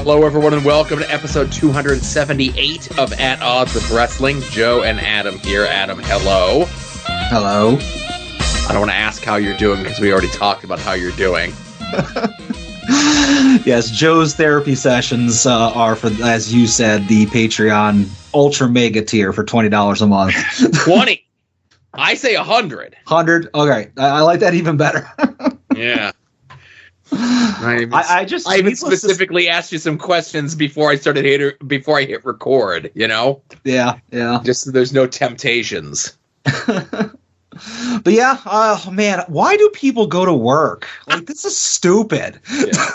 Hello, everyone, and welcome to episode 278 of At Odds with Wrestling. Joe and Adam here. Adam, hello. Hello. I don't want to ask how you're doing because we already talked about how you're doing. Yes, Joe's therapy sessions are for, as you said, the Patreon Ultra Mega tier for $20 a month. 20. I say 100. 100? Okay, I like that even better. Yeah. I even specifically asked you some questions before I hit record, you know? Yeah. Just so there's no temptations. But yeah, man, why do people go to work? Like, this is stupid. Yeah.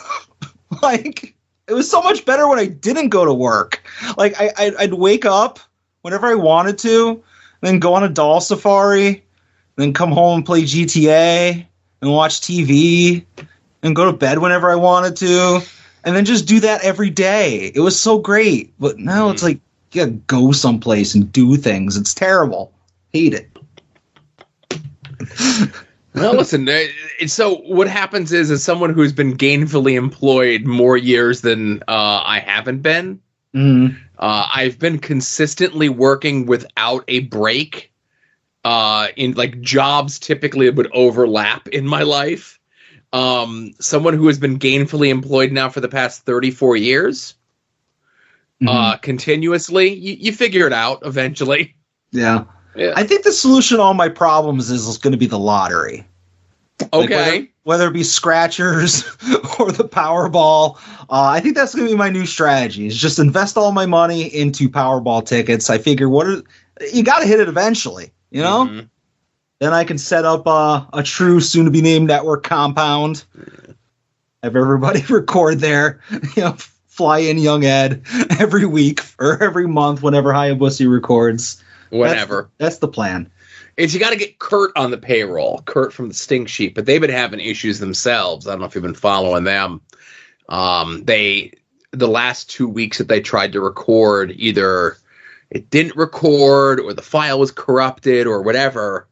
Like, it was so much better when I didn't go to work. Like, I'd wake up whenever I wanted to, then go on a doll safari, then come home and play GTA, and watch TV, and go to bed whenever I wanted to, and then just do that every day. It was so great. But now it's like, you gotta go someplace and do things. It's terrible. Hate it. Well, listen, so what happens is, as someone who's been gainfully employed more years than I haven't been, I've been consistently working without a break. In like jobs typically would overlap in my life. Someone who has been gainfully employed now for the past 34 years, continuously, you figure it out eventually. Yeah. I think the solution to all my problems is going to be the lottery. Okay. Like whether it be scratchers or the Powerball, I think that's going to be my new strategy. Is just invest all my money into Powerball tickets. I figure you got to hit it eventually, you know? Mm-hmm. Then I can set up a true soon-to-be-named network compound. Have everybody record there, fly in Young Ed every week or every month whenever Hayabusa records. Whenever. That's the plan. You got to get Kurt on the payroll, Kurt from the Stink Sheet, but they've been having issues themselves. I don't know if you've been following them. The last 2 weeks that they tried to record, either it didn't record or the file was corrupted or whatever,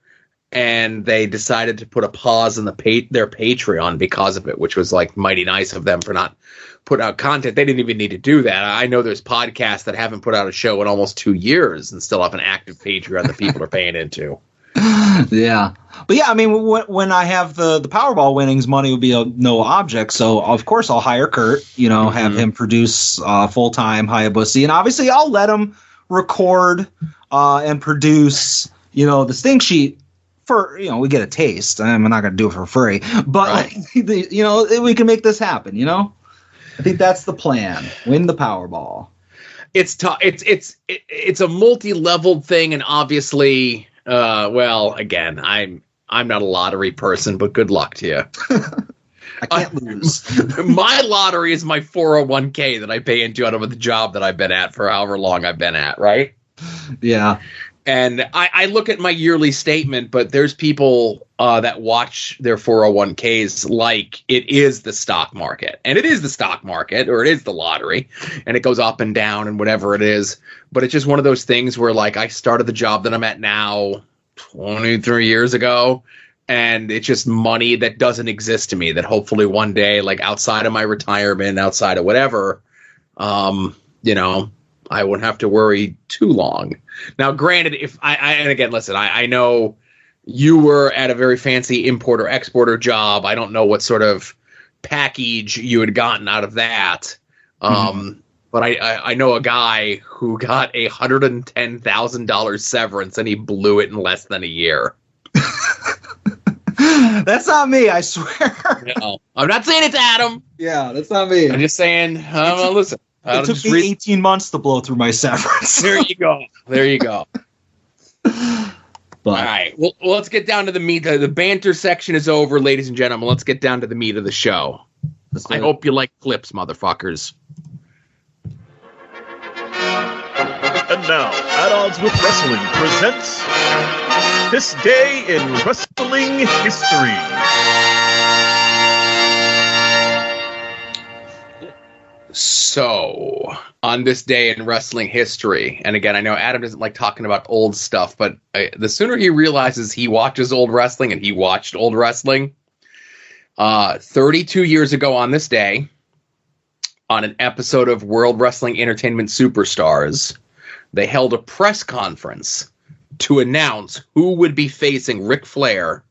and they decided to put a pause on their Patreon because of it, which was like mighty nice of them for not putting out content. They didn't even need to do that. I know there's podcasts that haven't put out a show in almost 2 years and still have an active Patreon that people are paying into. Yeah. But yeah, I mean, when I have the Powerball winnings, money will be no object. So of course I'll hire Kurt, have him produce full-time Hayabusa. And obviously I'll let him record and produce, the Stink Sheet. For, we get a taste. I'm not going to do it for free, but right. We can make this happen, I think that's the plan. Win the Powerball. It's tough. It's a multi-leveled thing. And obviously, again, I'm not a lottery person, but good luck to you. I can't lose. My lottery is my 401k that I pay into out of the job that I've been at for however long I've been at. Right. Yeah. And I look at my yearly statement, but there's people that watch their 401ks like it is the stock market. And it is the stock market, or it is the lottery, and it goes up and down and whatever it is. But it's just one of those things where, like, I started the job that I'm at now 23 years ago, and it's just money that doesn't exist to me that hopefully one day, like outside of my retirement, outside of whatever, I wouldn't have to worry too long. Now, granted, and again, listen, I know you were at a very fancy importer-exporter job. I don't know what sort of package you had gotten out of that. But I know a guy who got $110,000 severance, and he blew it in less than a year. That's not me, I swear. No, I'm not saying it's Adam. Yeah, that's not me. I'm just saying, listen. It took me 18 months to blow through my severance. There you go. All right. Well, let's get down to the meat. The banter section is over, ladies and gentlemen. Let's get down to the meat of the show. I hope you like clips, motherfuckers. And now, At Odds with Wrestling presents This Day in Wrestling History. So, on this day in wrestling history, and again, I know Adam doesn't like talking about old stuff, but the sooner he realizes he watches old wrestling, and he watched old wrestling, 32 years ago on this day, on an episode of World Wrestling Entertainment Superstars, they held a press conference to announce who would be facing Ric Flair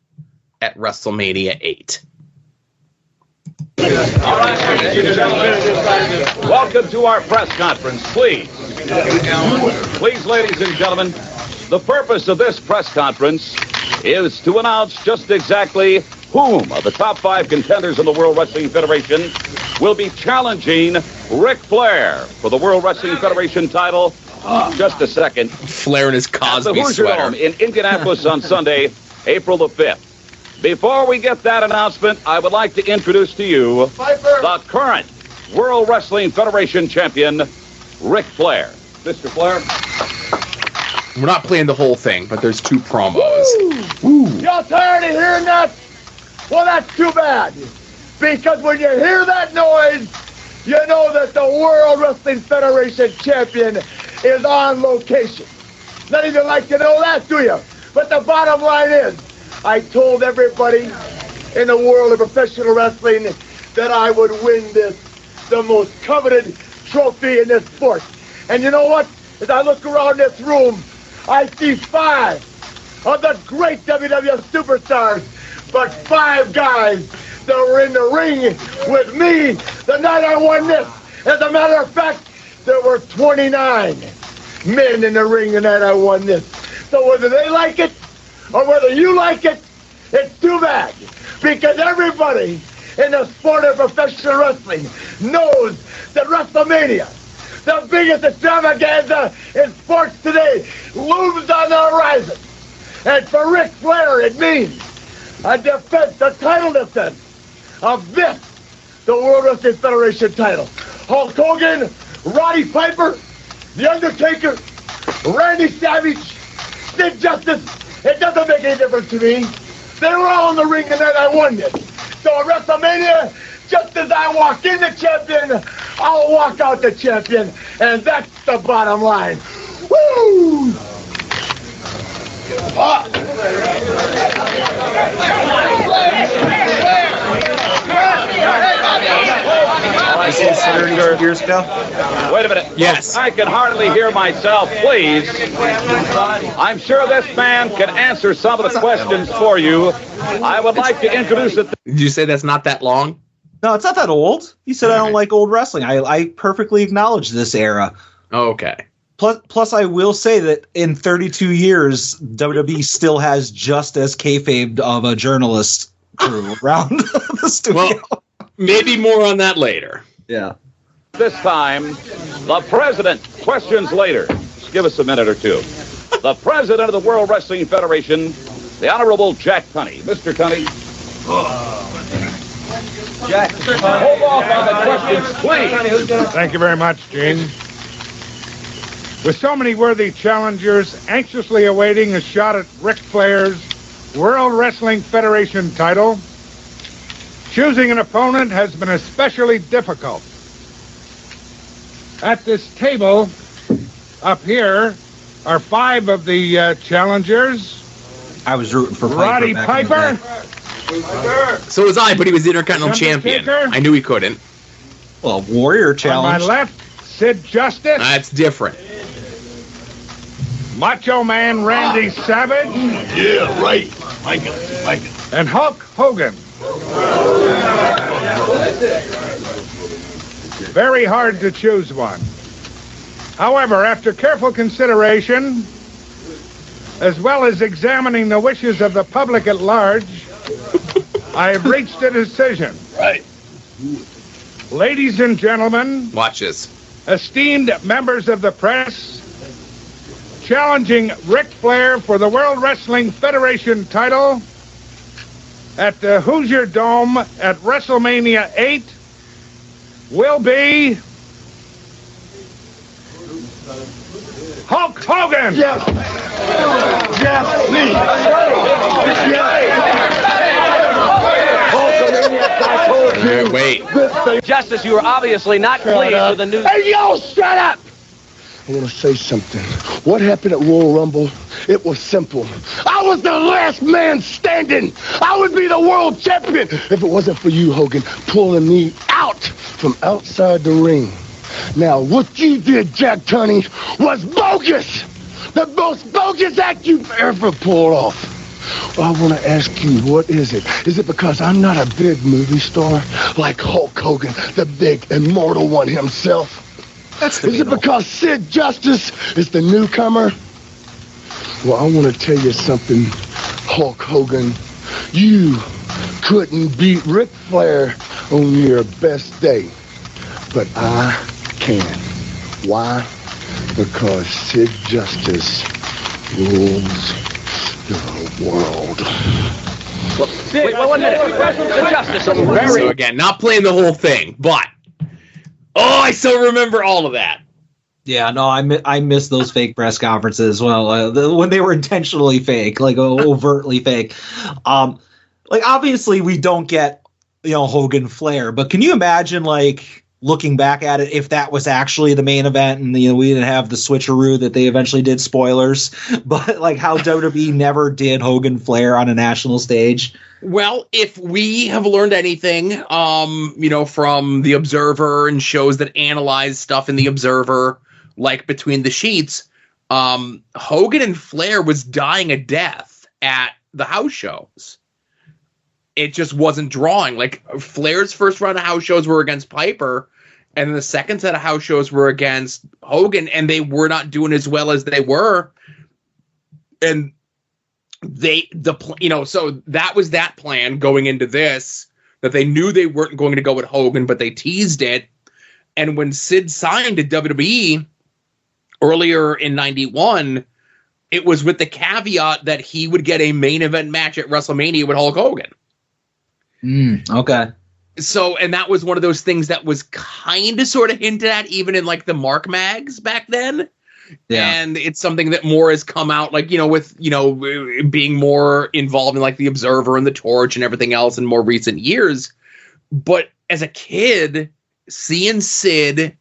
at WrestleMania 8. All right, ladies and gentlemen, welcome to our press conference, please. Please, ladies and gentlemen, the purpose of this press conference is to announce just exactly whom of the top 5 contenders in the World Wrestling Federation will be challenging Ric Flair for the World Wrestling Federation title. Just a second. Flair in his Cosby at the Hoosier sweater. Dome in Indianapolis on Sunday, April the 5th. Before we get that announcement, I would like to introduce to you the current World Wrestling Federation champion, Ric Flair. Mr. Flair. We're not playing the whole thing, but there's 2 promos. Woo. Y'all tired of hearing that? Well, that's too bad. Because when you hear that noise, you know that the World Wrestling Federation champion is on location. Not even like to know that, do you? But the bottom line is, I told everybody in the world of professional wrestling that I would win this, the most coveted trophy in this sport. And you know what? As I look around this room, I see 5 of the great WWF superstars, but 5 guys that were in the ring with me the night I won this. As a matter of fact, there were 29 men in the ring the night I won this. So whether they like it or whether you like it, it's too bad. Because everybody in the sport of professional wrestling knows that WrestleMania, the biggest extravaganza in sports today, looms on the horizon. And for Ric Flair, it means a defense, a title defense of this, the World Wrestling Federation title. Hulk Hogan, Roddy Piper, The Undertaker, Randy Savage, Sid Justice, it doesn't make any difference to me. They were all in the ring the night I won this. So at WrestleMania, just as I walk in the champion, I'll walk out the champion. And that's the bottom line. Woo! Years ago? Wait a minute. Yes. I can hardly hear myself, please. I'm sure this man can answer some of the questions for you. I would like to introduce it. Did you say that's not that long? No, it's not that old. You said I don't like old wrestling. I perfectly acknowledge this era. Okay. Plus, I will say that in 32 years, WWE still has just as kayfabe of a journalist crew around the studio. Well, maybe more on that later. Yeah. This time, the president, questions later. Just give us a minute or two. The president of the World Wrestling Federation, the Honorable Jack Tunney. Mr. Tunney. Jack, hold off on the questions, please. Thank you very much, Gene. With so many worthy challengers anxiously awaiting a shot at Ric Flair's World Wrestling Federation title, choosing an opponent has been especially difficult. At this table, up here, are 5 of the challengers. I was rooting for Roddy Piper. So was I, but he was the Intercontinental Champion. I knew he couldn't. Well, Warrior Challenge. On my left, Sid Justice. That's different. Macho Man Randy Savage. Yeah, right. Michael. And Hulk Hogan. Very hard to choose one. However, after careful consideration, as well as examining the wishes of the public at large, I have reached a decision. Right. Ladies and gentlemen, Watch this. esteemed members of the press, challenging Ric Flair for the World Wrestling Federation title at the Hoosier Dome at WrestleMania 8 will be Hulk Hogan. Yes. Yes, please. Yes. Wait. Justice, you were obviously not pleased with the news. Hey, yo, shut up! I want to say something. What happened at Royal Rumble? It was simple. I was the last man standing. I would be the world champion if it wasn't for you, Hogan, pulling me out from outside the ring. Now, what you did, Jack Tunney, was bogus! The most bogus act you've ever pulled off. Well, I want to ask you, what is it? Is it because I'm not a big movie star like Hulk Hogan, the big immortal one himself? Is it because Sid Justice is the newcomer? Well, I want to tell you something, Hulk Hogan. You couldn't beat Ric Flair on your best day, but I can. Why? Because Sid Justice rules the world. Wait, one minute. The Justice. So again, not playing the whole thing, but I still remember all of that. Yeah, no, I miss those fake press conferences as well, when they were intentionally fake, like overtly fake. Like obviously we don't get Hogan Flair, but can you imagine like looking back at it if that was actually the main event and we didn't have the switcheroo that they eventually did, spoilers, but like how WWE never did Hogan Flair on a national stage? Well, if we have learned anything, from The Observer and shows that analyze stuff in The Observer, like Between the Sheets, Hogan and Flair was dying a death at the house shows. It just wasn't drawing. Like Flair's first run of house shows were against Piper, and then the second set of house shows were against Hogan, and they were not doing as well as they were. And so that was that plan going into this, that they knew they weren't going to go with Hogan, but they teased it. And when Sid signed to WWE earlier in 91, it was with the caveat that he would get a main event match at WrestleMania with Hulk Hogan. Okay. So, and that was one of those things that was kind of sort of hinted at even in like the Mark mags back then. Yeah. And it's something that more has come out like, with, being more involved in like the Observer and the Torch and everything else in more recent years. But as a kid, seeing Sid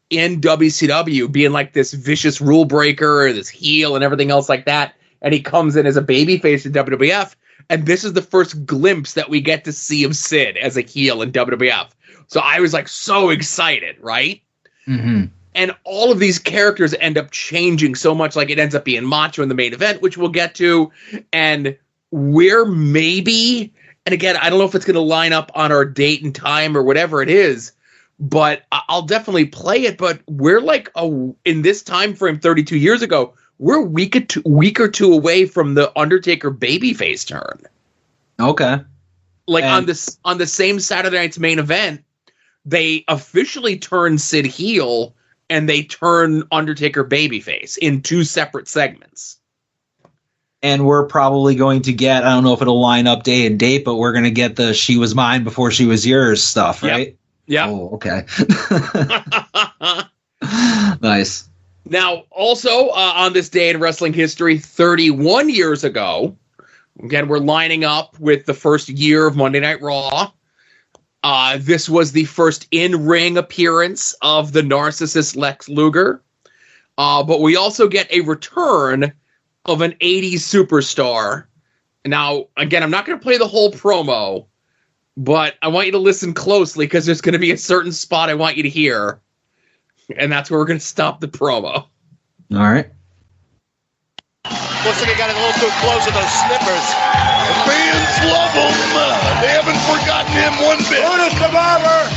in WCW being like this vicious rule breaker or this heel and everything else like that, and he comes in as a babyface in WWF, and this is the first glimpse that we get to see of Sid as a heel in WWF. So I was like so excited, right? Mm-hmm. And all of these characters end up changing so much. Like it ends up being Macho in the main event, which we'll get to. And we're maybe, and again, I don't know if it's going to line up on our date and time or whatever it is, but I'll definitely play it. But we're like, in this time frame 32 years ago, we're a week or two away from the Undertaker babyface turn. Okay. Like on the same Saturday night's main event, they officially turn Sid heel and they turn Undertaker babyface in two separate segments. And we're probably going to get, I don't know if it'll line up day and date, but we're going to get the She Was Mine Before She Was Yours stuff, right? Yeah. Oh, okay. Nice. Now, also on this day in wrestling history, 31 years ago, again, we're lining up with the first year of Monday Night Raw. This was the first in-ring appearance of the narcissist Lex Luger. But we also get a return of an 80s superstar. Now, again, I'm not going to play the whole promo, but I want you to listen closely because there's going to be a certain spot I want you to hear. And that's where we're going to stop the promo. All right. Looks like he got a little too close with those snippers. Fans love him. They haven't forgotten him one bit. Brutus the Barber.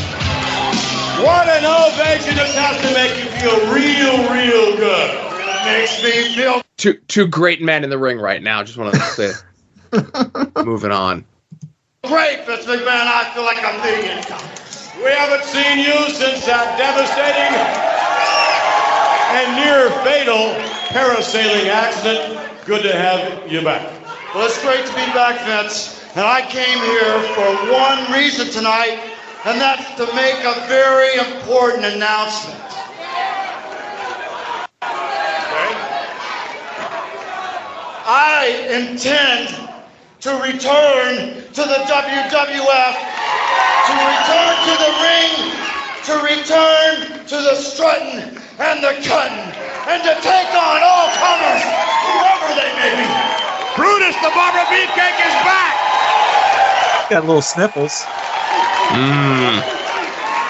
What an ovation just has to make you feel real good. It makes me feel. Two great men in the ring right now. Just want to say, moving on. Great, Vince McMahon. I feel like I'm being in college. We haven't seen you since that devastating and near fatal parasailing accident. Good to have you back. Well, it's great to be back, Vince. And I came here for one reason tonight, and that's to make a very important announcement. Okay. I intend to return to the WWF, to return to the ring, to return to the strutting and the cutting, and to take on all comers, whoever they may be. Brutus the Barber Beefcake is back! Got little sniffles.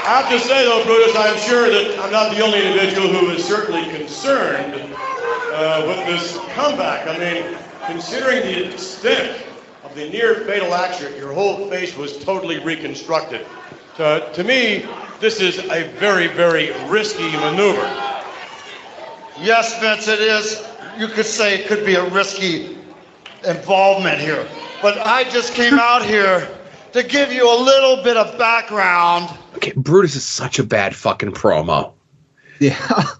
I have to say, though, Brutus, I'm sure that I'm not the only individual who is certainly concerned with this comeback. I mean, considering the extent of the near fatal accident, your whole face was totally reconstructed. To me, this is a very, very risky maneuver. Yes, Vince, it is. You could say it could be a risky involvement here. But I just came out here to give you a little bit of background. Okay, Brutus is such a bad fucking promo. Yeah.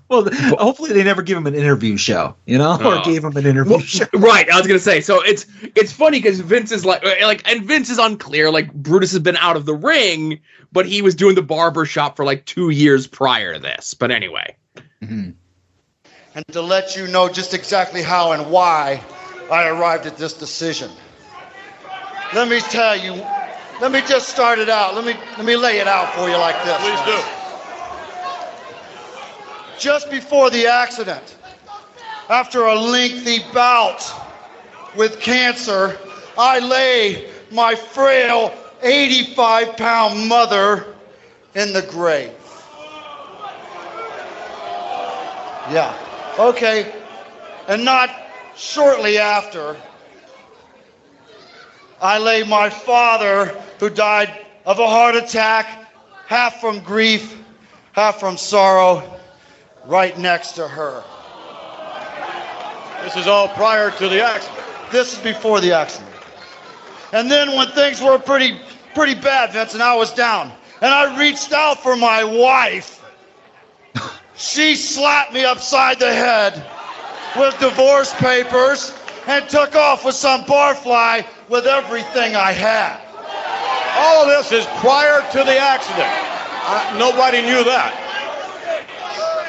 Well, hopefully they never give him an interview show, or gave him an interview show. Right. I was gonna say. So it's funny because Vince is like, and Vince is unclear. Like Brutus has been out of the ring, but he was doing the barber shop for like 2 years prior to this. But anyway. Mm-hmm. And to let you know just exactly how and why I arrived at this decision. Let me tell you. Let me just start it out. Let me lay it out for you like this. Please do. Just before the accident, after a lengthy bout with cancer, I lay my frail 85-pound mother in the grave. Yeah, okay. And not shortly after, I lay my father, who died of a heart attack, half from grief, half from sorrow, right next to her. This is all prior to the accident. This is before the accident. And then when things were pretty bad, Vince, and I was down, and I reached out for my wife, she slapped me upside the head with divorce papers and took off with some barfly with everything I had. All of this is prior to the accident. Nobody knew that.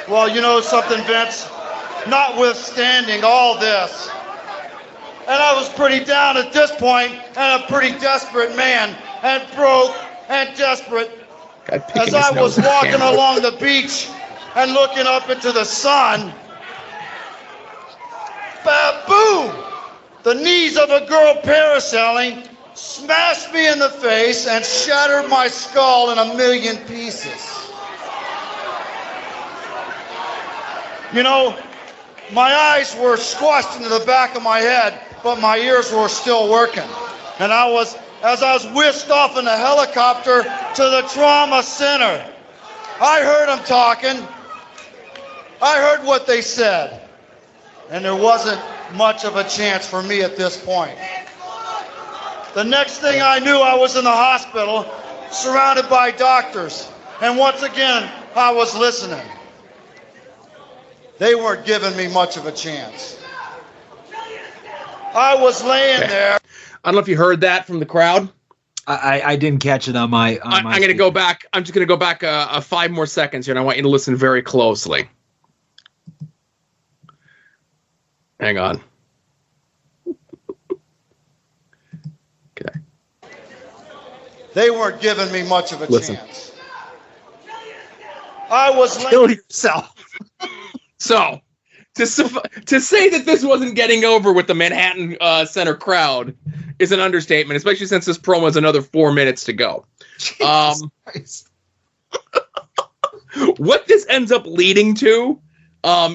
Well, you know something, Vince? Notwithstanding all this, and I was pretty down at this point, and a pretty desperate man, and broke and desperate, as I was walking along the beach and looking up into the sun, boom! The knees of a girl parasailing smashed me in the face and shattered my skull in a million pieces. You know, my eyes were squashed into the back of my head, but my ears were still working. And as I was whisked off in a helicopter to the trauma center, I heard them talking. I heard what they said. And there wasn't much of a chance for me at this point. The next thing I knew, I was in the hospital, surrounded by doctors. And once again, I was listening. They weren't giving me much of a chance. I was laying there. I don't know if you heard that from the crowd. I didn't catch it on my. I'm going to go back. I'm just going to go back 5 more seconds here, and I want you to listen very closely. Hang on. Okay. They weren't giving me much of a chance. I was Kill yourself. So, to say that this wasn't getting over with the Manhattan Center crowd is an understatement, especially since this promo is another 4 minutes to go. What this ends up leading to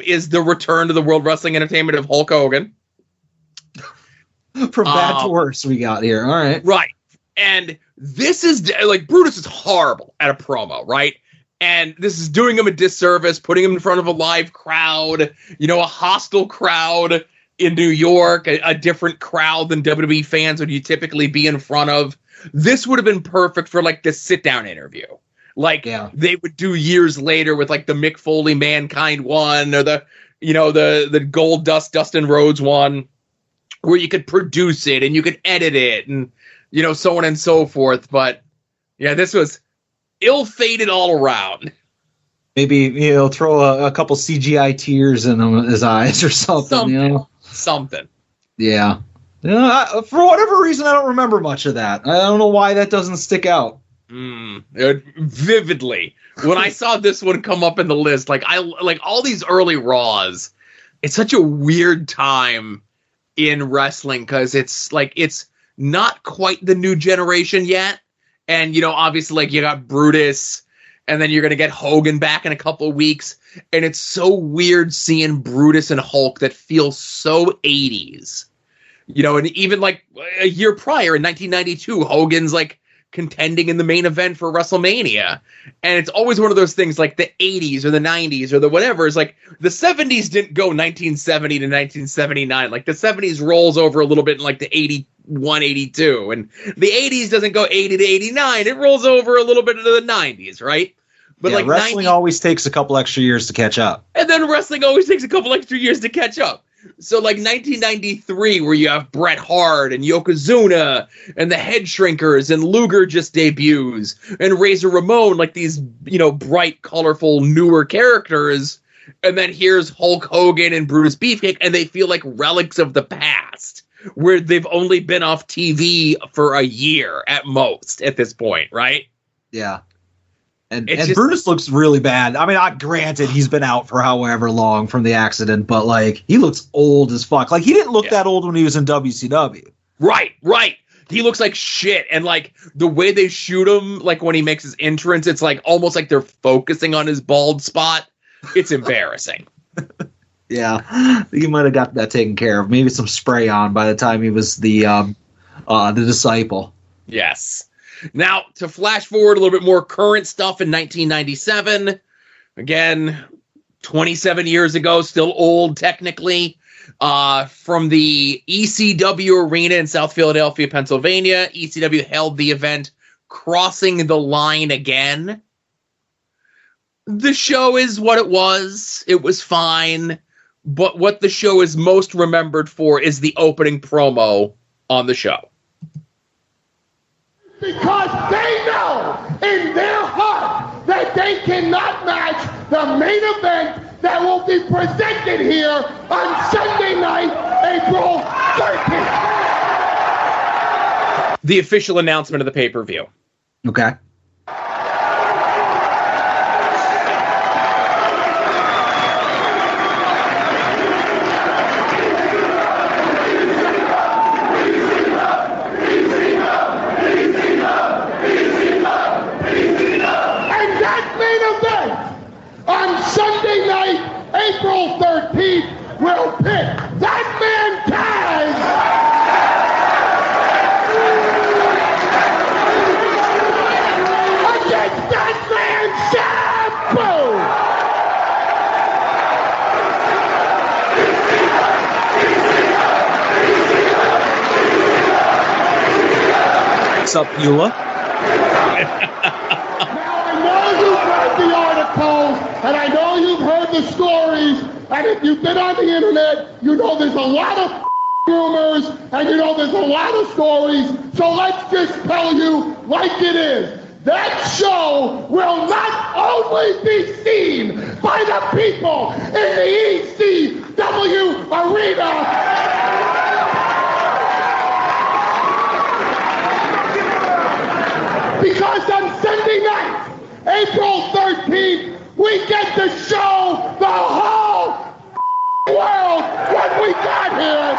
is the return to the World Wrestling Entertainment of Hulk Hogan. From bad to worse, we got here. All right. Right. And this is, like, Brutus is horrible at a promo, right? And this is doing him a disservice, putting him in front of a live crowd, a hostile crowd in New York, a different crowd than WWE fans would you typically be in front of. This would have been perfect for, like, this sit-down interview. Like, they would do years later with, like, the Mick Foley Mankind one, or the Gold Dust Dustin Rhodes one, where you could produce it and you could edit it and, so on and so forth. But, yeah, this was ill-fated all around. Maybe he'll throw a couple CGI tears in his eyes or something. Something. Yeah. For whatever reason, I don't remember much of that. I don't know why that doesn't stick out. Vividly, when I saw this one come up in the list, like all these early Raws, it's such a weird time in wrestling because it's not quite the new generation yet. And, obviously, like, you got Brutus and then you're going to get Hogan back in a couple of weeks. And it's so weird seeing Brutus and Hulk that feels so 80s. You know, and even like a year prior in 1992, Hogan's like contending in the main event for WrestleMania. And it's always one of those things like the 80s or the 90s or the whatever. It's like the 70s didn't go 1970 to 1979. Like the 70s rolls over a little bit in like the 81, 82. And the 80s doesn't go 80 to 89. It rolls over a little bit into the 90s, right? But like wrestling always takes a couple extra years to catch up. And then wrestling always takes a couple extra years to catch up. So like 1993, where you have Bret Hart and Yokozuna and the Head Shrinkers and Luger just debuts and Razor Ramon, like these, you know, bright, colorful, newer characters. And then here's Hulk Hogan and Brutus Beefcake, and they feel like relics of the past, where they've only been off TV for a year at most at this point, right? Yeah. And Brutus looks really bad. I mean, granted, he's been out for however long from the accident, but like he looks old as fuck. Like he didn't look that old when he was in WCW. Right. He looks like shit. And like the way they shoot him, like when he makes his entrance, it's like almost like they're focusing on his bald spot. It's embarrassing. Yeah, he might have got that taken care of. Maybe some spray on by the time he was the disciple. Yes. Now, to flash forward a little bit more current stuff in 1997, again, 27 years ago, still old technically, from the ECW Arena in South Philadelphia, Pennsylvania. ECW held the event Crossing the Line Again. The show is what it was. It was fine. But what the show is most remembered for is the opening promo on the show. Because they know in their heart that they cannot match the main event that will be presented here on Sunday night, April 13th. The official announcement of the pay-per-view. Okay. April 13th will pit that man Taz against that man Sabu. What's up, Eula? Now I know you've read the articles and I know you've heard the stories, and if you've been on the internet, you know there's a lot of rumors, and you know there's a lot of stories, so let's just tell you like it is. That show will not only be seen by the people in the ECW arena, because on Sunday night, April 13th, we get to show the whole world what we got here.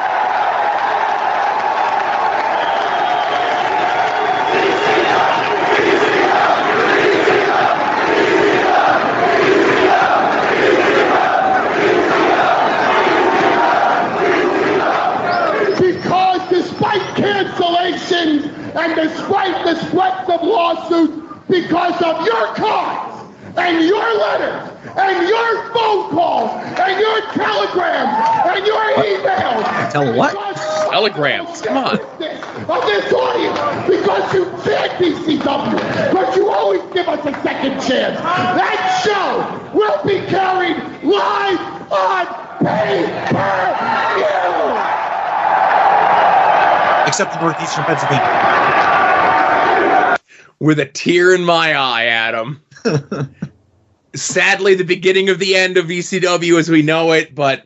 Because despite cancellations and despite the threats of lawsuits, because of your cards, and your letters, and your phone calls, and your telegrams, and your emails. Tell what? Telegrams, come on. Of this audience, because you can't BCW, but you always give us a second chance. That show will be carried live on pay-per-view. Except in northeastern Pennsylvania. With a tear in my eye, Adam. Sadly, the beginning of the end of ECW as we know it, but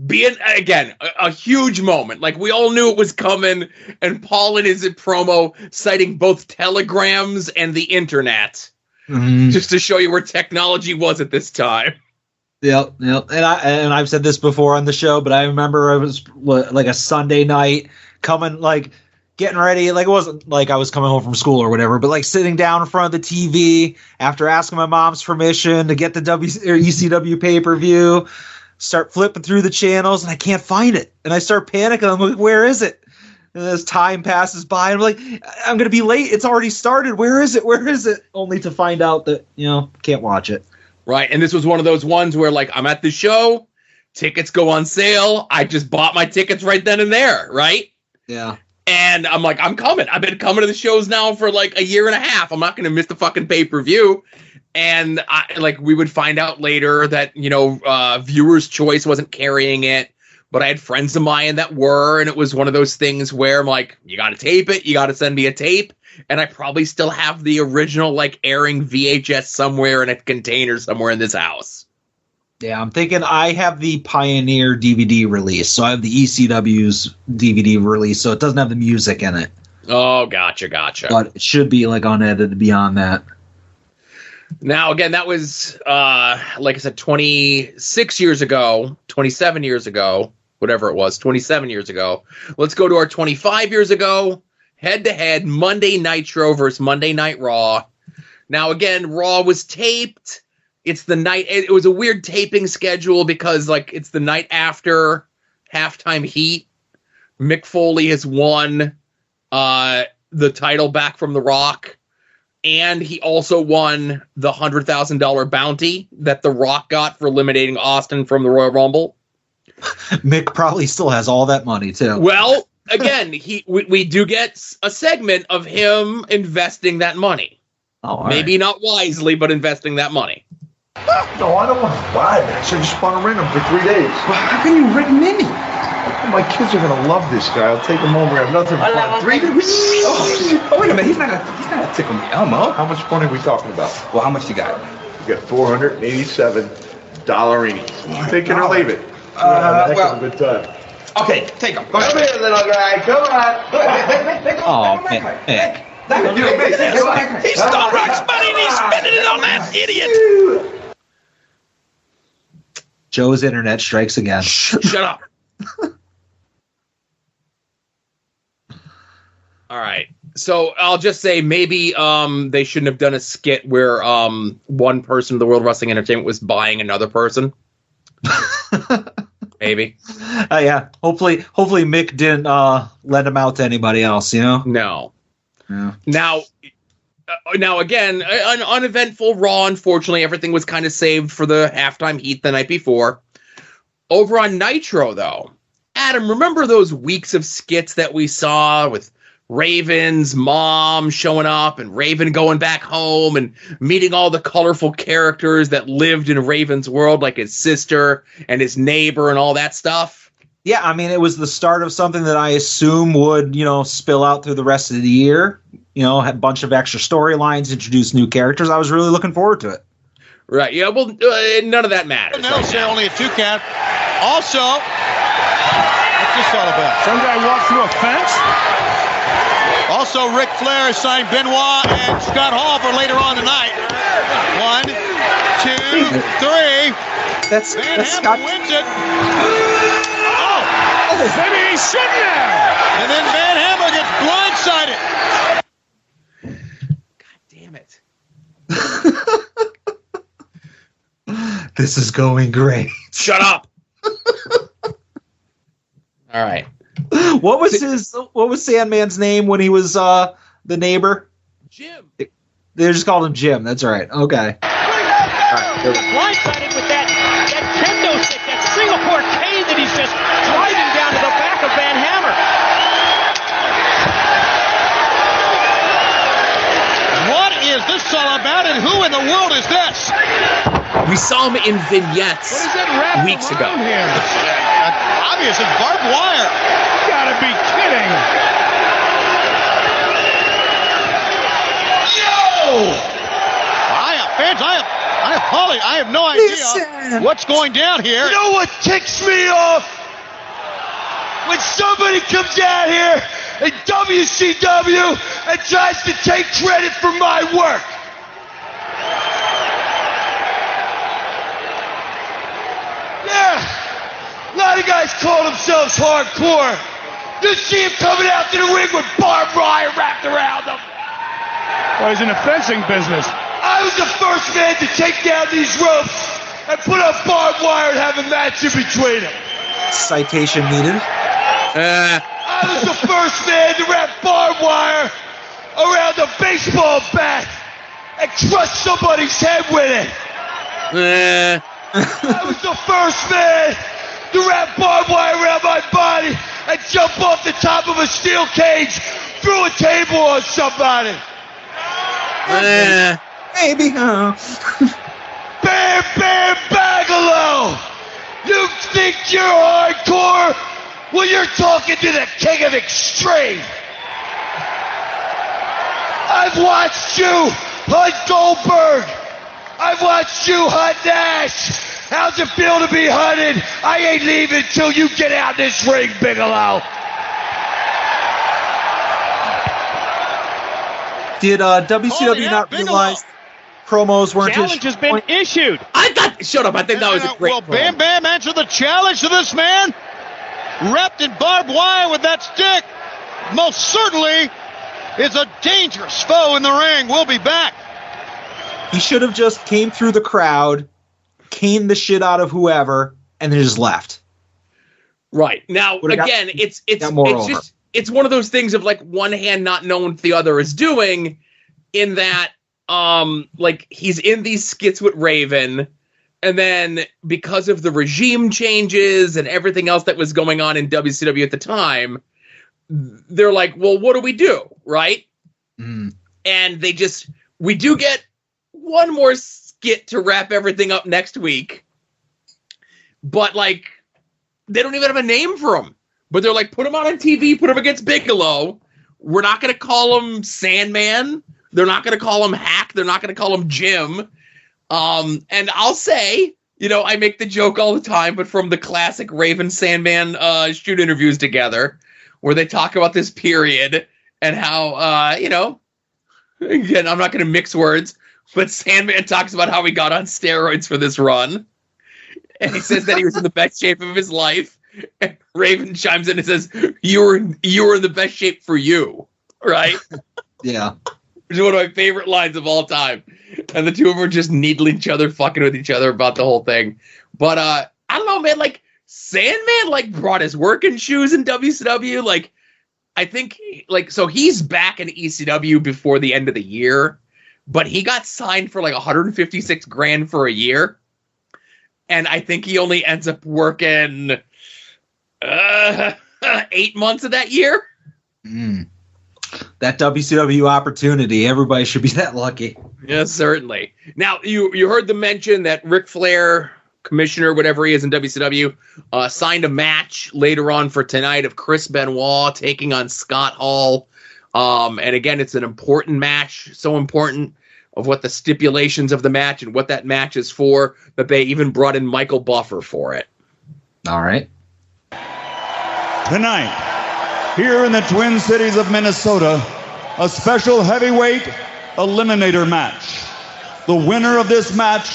being again a huge moment. Like we all knew it was coming, and Paul in his promo citing both telegrams and the internet, just to show you where technology was at this time. Yep. And I've said this before on the show, but I remember it was like a Sunday night coming like. getting ready. Like, it wasn't like I was coming home from school or whatever, but like sitting down in front of the TV after asking my mom's permission to get the ECW pay-per-view, start flipping through the channels, and I can't find it. And I start panicking. I'm like, where is it? And as time passes by, I'm like, I'm going to be late. It's already started. Where is it? Where is it? Only to find out that, can't watch it. Right. And this was one of those ones where, like, I'm at the show, tickets go on sale. I just bought my tickets right then and there. Right. Yeah. And I'm like, I'm coming. I've been coming to the shows now for like a year and a half. I'm not going to miss the fucking pay-per-view. And we would find out later that, Viewer's Choice wasn't carrying it. But I had friends of mine that were, and it was one of those things where I'm like, you got to tape it. You got to send me a tape. And I probably still have the original, like, airing VHS somewhere in a container somewhere in this house. Yeah, I'm thinking I have the Pioneer DVD release. So I have the ECW's DVD release, so it doesn't have the music in it. Oh, gotcha. But it should be, like, unedited beyond that. Now, again, that was, like I said, 26 years ago, 27 years ago, whatever it was, 27 years ago. Let's go to our 25 years ago, head-to-head, Monday Nitro versus Monday Night Raw. Now, again, Raw was taped. It's the night. It was a weird taping schedule because, like, it's the night after Halftime Heat. Mick Foley has won the title back from The Rock. And he also won the $100,000 bounty that The Rock got for eliminating Austin from the Royal Rumble. Mick probably still has all that money, too. Well, again, we do get a segment of him investing that money. Oh, maybe not wisely, but investing that money. No, I don't want to buy that. So I just want to rent him for 3 days. Well, how can you rent Mini? My kids are gonna love this guy. I'll take him over. I have nothing but fun. 3 days? Oh, wait a minute. He's not gonna tickle me Elmo. How much money are we talking about? Well, how much you got? You got $487. Take it or leave it. Well, a good time. Okay, take him. Come here, little guy. Come on. Oh, man. He stole Rock's money and he's spending it on that idiot. Joe's internet strikes again. Shut up. All right. So I'll just say maybe they shouldn't have done a skit where one person of the World Wrestling Entertainment was buying another person. Maybe. Yeah. Hopefully Mick didn't lend him out to anybody else, No. Yeah. Now again, an uneventful Raw. Unfortunately, everything was kind of saved for the Halftime Heat the night before. Over on Nitro, though, Adam, remember those weeks of skits that we saw with Raven's mom showing up and Raven going back home and meeting all the colorful characters that lived in Raven's world, like his sister and his neighbor and all that stuff? Yeah, I mean, it was the start of something that I assume would, spill out through the rest of the year. Had a bunch of extra storylines, introduce new characters. I was really looking forward to it. Right, yeah, well, none of that matters. And they'll say only a 2 count. Also, what's this all about? Some guy walked through a fence? Also, Ric Flair has signed Benoit and Scott Hall for later on tonight. 1, 2, 3. That's Scott wins it. Maybe he shouldn't have. And then Van Hammer gets blindsided. God damn it. This is going great. Shut up. All right. What was Sandman's name when he was the neighbor? Jim. They just called him Jim. That's right. Okay. Blindsided with that kendo stick, that Singapore cane that he's just driving down to the back of Van Hammer. What is this all about, and who in the world is this? We saw him in vignettes weeks ago. Obvious, it's barbed wire. You gotta be kidding. I have no idea what's going down here. You know what ticks me off? When somebody comes out here in WCW and tries to take credit for my work. Yeah, a lot of guys call themselves hardcore. You see him coming out to the ring with barbed wire wrapped around him. Well, he's in the fencing business. I was the first man to take down these ropes and put up barbed wire and have a match in between them. Citation needed. I was the first man to wrap barbed wire around a baseball bat and crush somebody's head with it. I was the first man to wrap barbed wire around my body and jump off the top of a steel cage through a table on somebody. Maybe. Bam Bam Bagalow! You think you're hardcore? Well, you're talking to the king of extreme. I've watched you hunt Goldberg. I've watched you hunt Nash. How's it feel to be hunted? I ain't leaving till you get out this ring, Bigelow. Did WCW not realize promos weren't Challenge has been issued. I thought. Shut up! I think that was a great. Will Bam Bam answer the challenge to this man? Wrapped in barbed wire with that stick. Most certainly is a dangerous foe in the ring. We'll be back. He should have just came through the crowd, caned the shit out of whoever, and then just left. Right. Now, again, it's one of those things of like one hand not knowing what the other is doing, in that like he's in these skits with Raven, and then because of the regime changes and everything else that was going on in WCW at the time, they're like, well, what do we do? Right? And we do get one more skit to wrap everything up next week, but like they don't even have a name for him. But they're like, put him on TV, put him against Bigelow. We're not going to call him Sandman. They're not going to call him Hack. They're not going to call him Jim. And I'll say, you know, I make the joke all the time, but from the classic Raven Sandman shoot interviews together, where they talk about this period and how, you know, again, I'm not going to mix words, but Sandman talks about how he got on steroids for this run. And he says that he was in the best shape of his life. And Raven chimes in and says, you were in the best shape for you, right? Yeah. Which is one of my favorite lines of all time. And the two of them are just needling each other, fucking with each other about the whole thing. But I don't know, man, like Sandman like brought his working shoes in WCW. Like, I think like, so he's back in ECW before the end of the year, but he got signed for like $156,000 for a year. And I think he only ends up working 8 months of that year. That WCW opportunity, everybody should be that lucky. Yes, certainly. Now, you heard them mention that Ric Flair, commissioner, whatever he is in WCW, signed a match later on for tonight of Chris Benoit taking on Scott Hall. And again, it's an important match, so important of what the stipulations of the match and what that match is for, that they even brought in Michael Buffer for it. All right. Tonight, here in the Twin Cities of Minnesota, a special heavyweight eliminator match. The winner of this match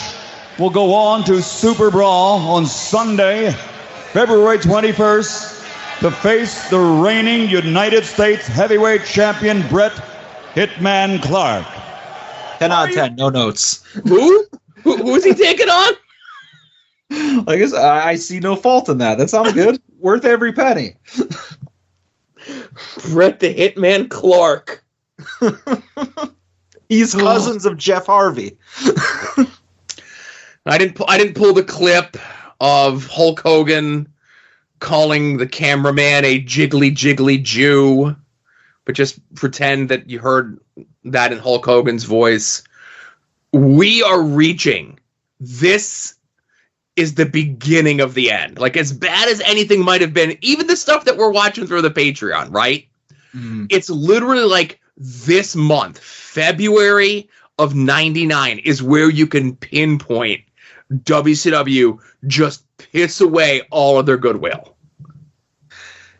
will go on to Super Brawl on Sunday, February 21st, to face the reigning United States heavyweight champion Bret Hitman Clark. 10 out of 10, no notes. Who is he taking on? I guess I see no fault in that. That sounds good. Worth every penny. Bret the Hitman Clark. He's cousins of Jeff Harvey. I didn't pull the clip of Hulk Hogan calling the cameraman a jiggly Jew, but just pretend that you heard that in Hulk Hogan's voice. We are reaching. This is the beginning of the end. Like, as bad as anything might have been, even the stuff that we're watching through the Patreon, right? It's literally like this month, February of 99, is where you can pinpoint WCW just piss away all of their goodwill.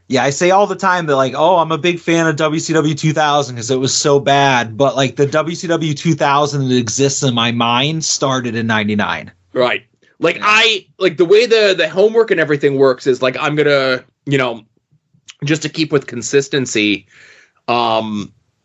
Yeah, I say all the time that, like, oh, I'm a big fan of WCW 2000 because it was so bad. But, like, the WCW 2000 that exists in my mind started in 99. Right. Like, the way the homework and everything works is, like, I'm going to, you know, just to keep with consistency, I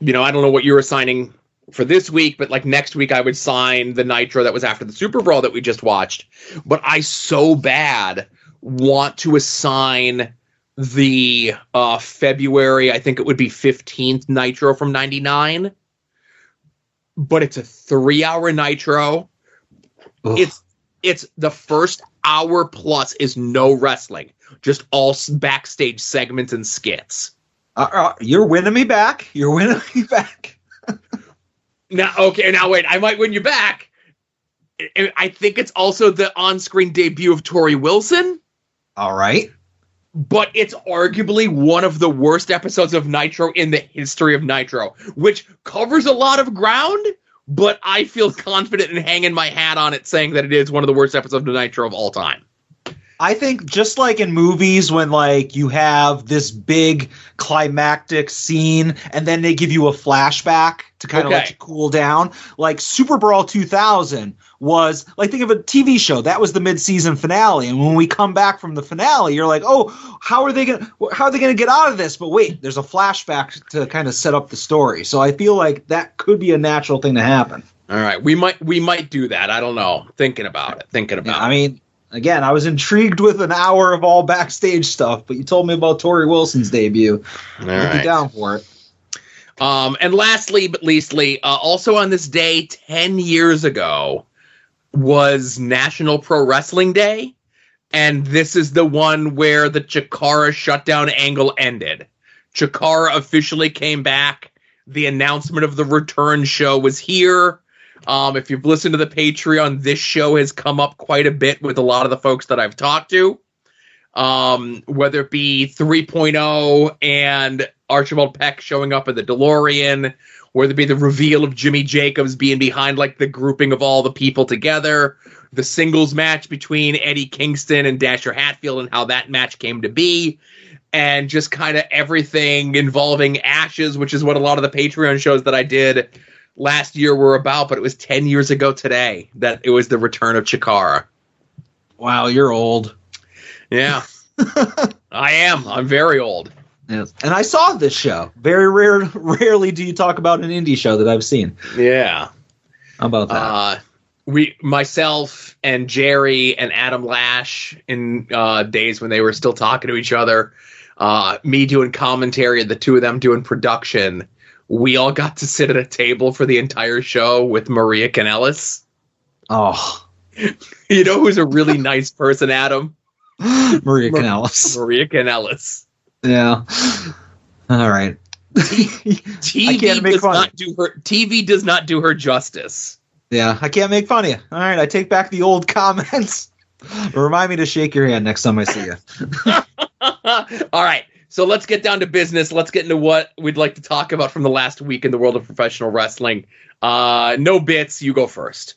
don't know what you're assigning for this week, but like next week I would sign the Nitro that was after the Super Brawl that we just watched. But I so bad want to assign the February, I think it would be 15th Nitro from 99. But it's a 3-hour Nitro. Ugh. It's the first hour plus is no wrestling, just all backstage segments and skits. You're winning me back. You're winning me back. Now wait, I might win you back. I think it's also the on-screen debut of Tori Wilson. All right. But it's arguably one of the worst episodes of Nitro in the history of Nitro, which covers a lot of ground, but I feel confident in hanging my hat on it, saying that it is one of the worst episodes of Nitro of all time. I think just like in movies when like you have this big climactic scene and then they give you a flashback to kind of let you cool down, like Super Brawl 2000 was like, think of a TV show. That was the mid-season finale. And when we come back from the finale, you're like, oh, how are they going to get out of this? But wait, there's a flashback to kind of set up the story. So I feel like that could be a natural thing to happen. All right. We might do that. I don't know. Thinking about it. I mean, again, I was intrigued with an hour of all backstage stuff, but you told me about Tori Wilson's debut. I'd be down for it. And lastly, but leastly, also on this day 10 years ago was National Pro Wrestling Day, and this is the one where the Chikara shutdown angle ended. Chikara officially came back. The announcement of the return show was here. If you've listened to the Patreon, this show has come up quite a bit with a lot of the folks that I've talked to. Whether it be 3.0 and Archibald Peck showing up in the DeLorean, whether it be the reveal of Jimmy Jacobs being behind like the grouping of all the people together, the singles match between Eddie Kingston and Dasher Hatfield and how that match came to be, and just kind of everything involving Ashes, which is what a lot of the Patreon shows that I did last year were about, but it was 10 years ago today that it was the return of Chikara. Wow, you're old. Yeah. I am. I'm very old. Yes. And I saw this show. Very rarely do you talk about an indie show that I've seen. Yeah. How about that? Myself and Jerry and Adam Lash in days when they were still talking to each other, me doing commentary, the two of them doing production, we all got to sit at a table for the entire show with Maria Kanellis. Oh. You know who's a really nice person, Adam? Maria Kanellis. Maria Kanellis. Yeah. All right. TV does not do her justice. Yeah, I can't make fun of you. All right, I take back the old comments. Remind me to shake your hand next time I see you. All right. So let's get down to business. Let's get into what we'd like to talk about from the last week in the world of professional wrestling. No bits. You go first.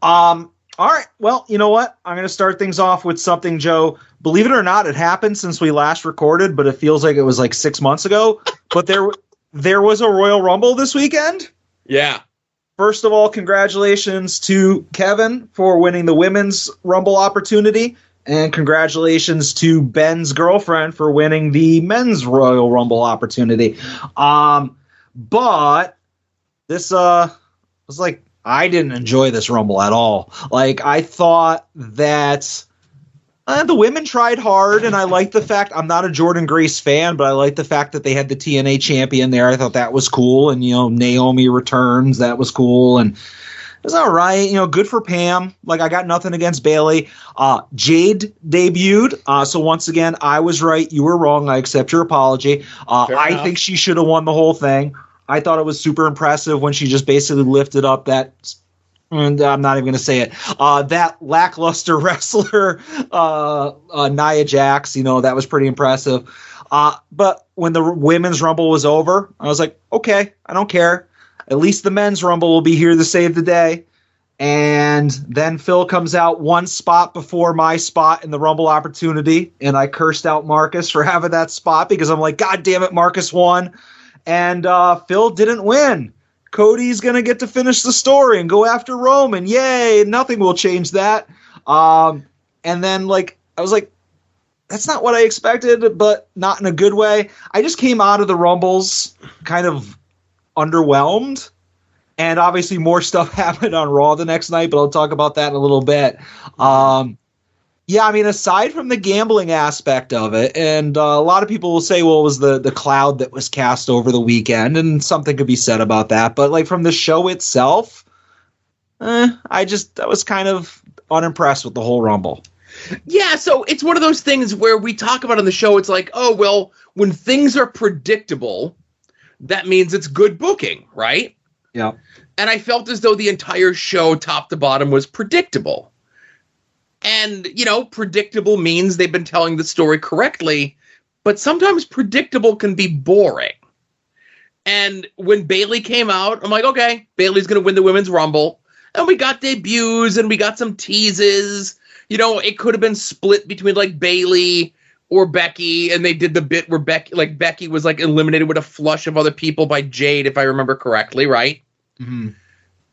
All right. Well, you know what? I'm going to start things off with something, Joe. Believe it or not, it happened since we last recorded, but it feels like it was like 6 months ago. But there was a Royal Rumble this weekend. Yeah. First of all, congratulations to Kevin for winning the Women's Rumble opportunity. And congratulations to Ben's girlfriend for winning the Men's Royal Rumble opportunity. But this was like, I didn't enjoy this Rumble at all. Like, I thought that the women tried hard, and I like the fact, I'm not a Jordan Grace fan, but I like the fact that they had the TNA champion there. I thought that was cool. And, Naomi returns. That was cool. And it was all right. Good for Pam. Like, I got nothing against Bayley. Jade debuted. So once again, I was right. You were wrong. I accept your apology. I think she should have won the whole thing. I thought it was super impressive when she just basically lifted up that, and I'm not even going to say it, that lackluster wrestler, Nia Jax. That was pretty impressive. But when the Women's Rumble was over, I was like, okay, I don't care. At least the Men's Rumble will be here to save the day. And then Phil comes out one spot before my spot in the Rumble opportunity, and I cursed out Marcus for having that spot because I'm like, God damn it, Marcus won. And Phil didn't win. Cody's going to get to finish the story and go after Roman. Yay, nothing will change that. And then, I was like, that's not what I expected, but not in a good way. I just came out of the Rumbles kind of underwhelmed. And obviously more stuff happened on Raw the next night, but I'll talk about that in a little bit. Yeah, I mean, aside from the gambling aspect of it, and a lot of people will say, well, it was the cloud that was cast over the weekend, and something could be said about that. But like from the show itself, I was kind of unimpressed with the whole Rumble. Yeah, so it's one of those things where we talk about on the show, it's like, oh, well, when things are predictable, that means it's good booking, right? Yeah. And I felt as though the entire show, top to bottom, was predictable. And, predictable means they've been telling the story correctly, but sometimes predictable can be boring. And when Bayley came out, I'm like, okay, Bayley's going to win the Women's Rumble. And we got debuts and we got some teases. It could have been split between like Bayley or Becky, and they did the bit where Becky was like eliminated with a flush of other people by Jade, if I remember correctly, right? Mm-hmm.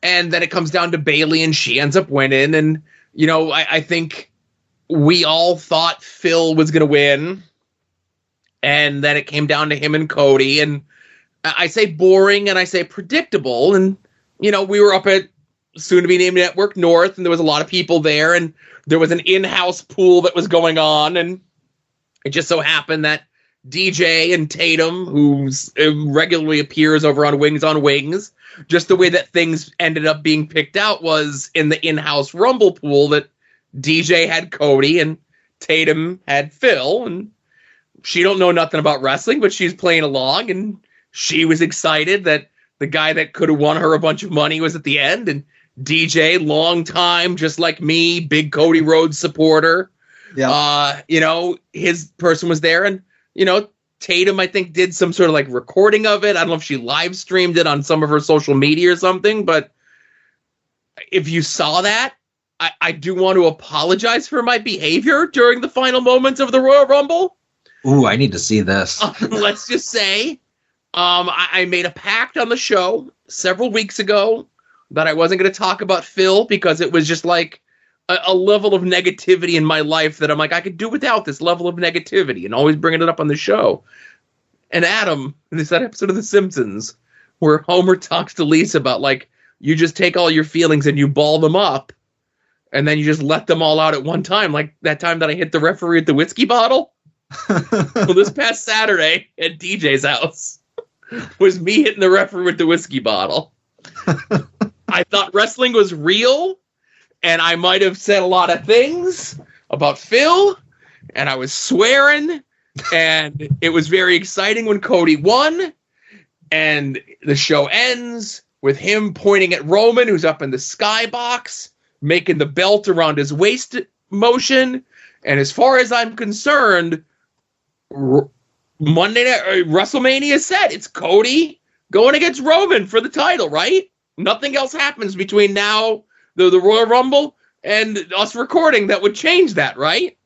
And then it comes down to Bayley and she ends up winning. And, I think we all thought Phil was going to win. And then it came down to him and Cody. And I say boring and I say predictable. And, we were up at soon to be named Network North, and there was a lot of people there, and there was an in-house pool that was going on. And it just so happened that DJ and Tatum, who regularly appears over on Wings on Wings, just the way that things ended up being picked out was in the in-house Rumble pool that DJ had Cody and Tatum had Phil, and she don't know nothing about wrestling, but she's playing along, and she was excited that the guy that could have won her a bunch of money was at the end, and DJ, long time, just like me, big Cody Rhodes supporter. Yeah. His person was there, and Tatum, I think, did some sort of like recording of it. I don't know if she live streamed it on some of her social media or something, but if you saw that, I do want to apologize for my behavior during the final moments of the Royal Rumble. Ooh, I need to see this. Let's just say, I made a pact on the show several weeks ago that I wasn't going to talk about Phil because it was just like a level of negativity in my life that I'm like, I could do without this level of negativity and always bringing it up on the show. And Adam, there's that episode of The Simpsons where Homer talks to Lisa about like, you just take all your feelings and you ball them up and then you just let them all out at one time. Like that time that I hit the referee at the whiskey bottle. Well, this past Saturday at DJ's house was me hitting the referee with the whiskey bottle. I thought wrestling was real. And I might have said a lot of things about Phil, and I was swearing, and it was very exciting when Cody won, and the show ends with him pointing at Roman, who's up in the skybox, making the belt around his waist motion, and as far as I'm concerned, Monday Night WrestleMania said it's Cody going against Roman for the title, right? Nothing else happens between now the Royal Rumble and us recording that would change that, right?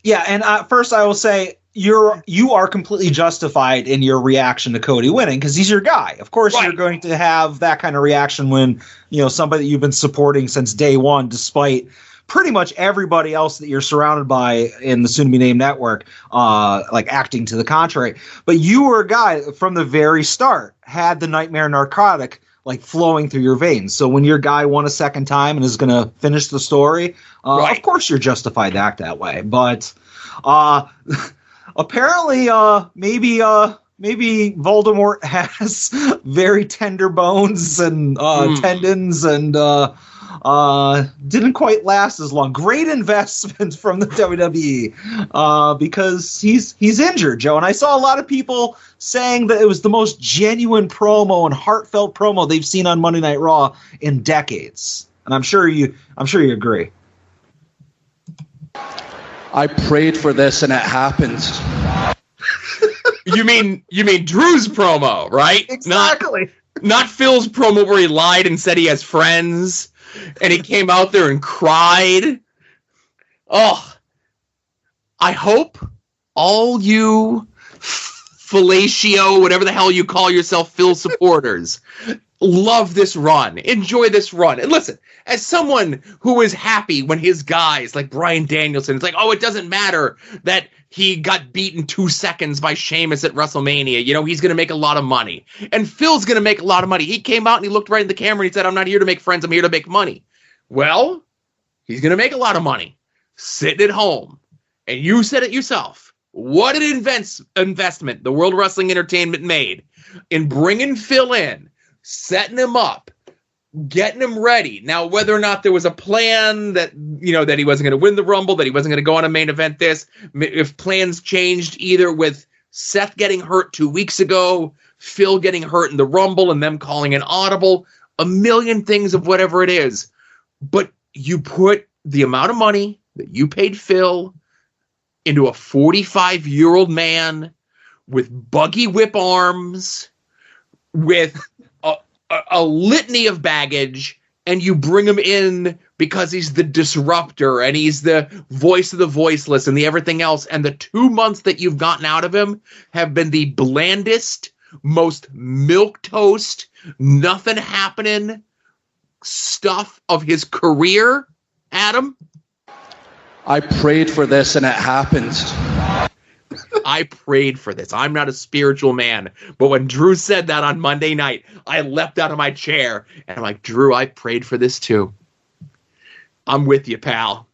Yeah, and first I will say you are completely justified in your reaction to Cody winning because he's your guy. Of course, You're going to have that kind of reaction when somebody that you've been supporting since day one, despite pretty much everybody else that you're surrounded by in the soon-to-be-named network, like acting to the contrary. But you were a guy from the very start had the nightmare narcotic like flowing through your veins. So when your guy won a second time and is going to finish the story, of course you're justified to act that way. But apparently maybe Voldemort has very tender bones and tendons and didn't quite last as long. Great investment from the WWE because he's injured, Joe. And I saw a lot of people saying that it was the most genuine promo and heartfelt promo they've seen on Monday Night Raw in decades. And I'm sure you agree. I prayed for this and it happened. You mean Drew's promo, right? Exactly. Not Phil's promo where he lied and said he has friends and he came out there and cried. Oh, I hope all you fellatio, whatever the hell you call yourself, Phil supporters, love this run. Enjoy this run. And listen, as someone who is happy when his guys like Bryan Danielson, it's like, oh, it doesn't matter that he got beaten 2 seconds by Sheamus at WrestleMania. You know, he's going to make a lot of money. And Phil's going to make a lot of money. He came out and he looked right in the camera and he said, I'm not here to make friends. I'm here to make money. Well, he's going to make a lot of money sitting at home. And you said it yourself. What an investment the World Wrestling Entertainment made in bringing Phil in, setting him up, getting him ready. Now, whether or not there was a plan that, you know, that he wasn't going to win the Rumble, that he wasn't going to go on a main event if plans changed either with Seth getting hurt 2 weeks ago, Phil getting hurt in the Rumble, and them calling an audible, a million things of whatever it is. But you put the amount of money that you paid Phil into a 45-year-old man with buggy whip arms, with a litany of baggage, and you bring him in because he's the disruptor and he's the voice of the voiceless and the everything else. And the 2 months that you've gotten out of him have been the blandest, most milquetoast, nothing happening stuff of his career, Adam. I prayed for this and it happened. I prayed for this. I'm not a spiritual man. But when Drew said that on Monday night, I leapt out of my chair. And I'm like, Drew, I prayed for this too. I'm with you, pal.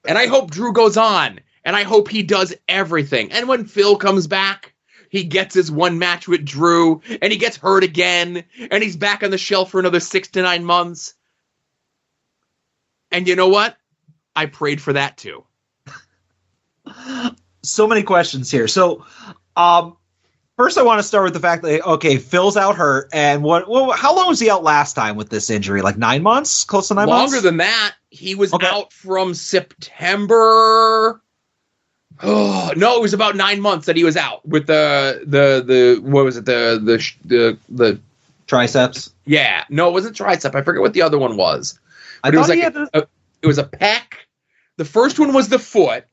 And I hope Drew goes on. And I hope he does everything. And when Phil comes back, he gets his one match with Drew. And he gets hurt again. And he's back on the shelf for another 6 to 9 months. And you know what? I prayed for that too. So many questions here. So, first I want to start with the fact that, okay, Phil's out hurt. And how long was he out last time with this injury? Like 9 months? Close to 9 months? Longer than that. He was out from September. Oh, no, it was about 9 months that he was out with the what was it? The triceps? Yeah. No, it wasn't tricep. I forget what the other one was. But it was like it was a pec. The first one was the foot.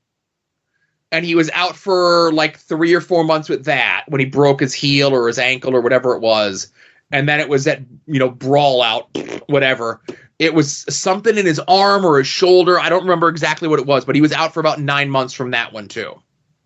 And he was out for like 3 or 4 months with that when he broke his heel or his ankle or whatever it was. And then it was that, you know, brawl out, whatever. It was something in his arm or his shoulder. I don't remember exactly what it was, but he was out for about 9 months from that one too.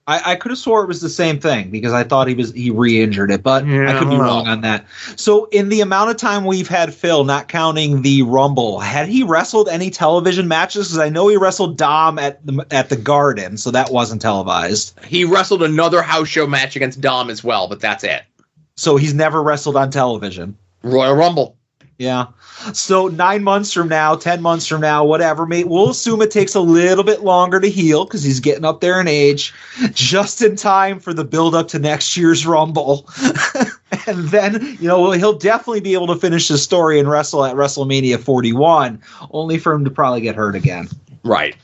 I could have swore it was the same thing because I thought he re-injured it, but I could be wrong on that. So in the amount of time we've had Phil, not counting the Rumble, had he wrestled any television matches? Because I know he wrestled Dom at the Garden, so that wasn't televised. He wrestled another house show match against Dom as well, but that's it. So he's never wrestled on television. Royal Rumble. Yeah. So 9 months from now, 10 months from now, whatever, mate, we'll assume it takes a little bit longer to heal because he's getting up there in age, just in time for the build up to next year's Rumble. And then, you know, he'll definitely be able to finish his story and wrestle at WrestleMania 41, only for him to probably get hurt again. Right.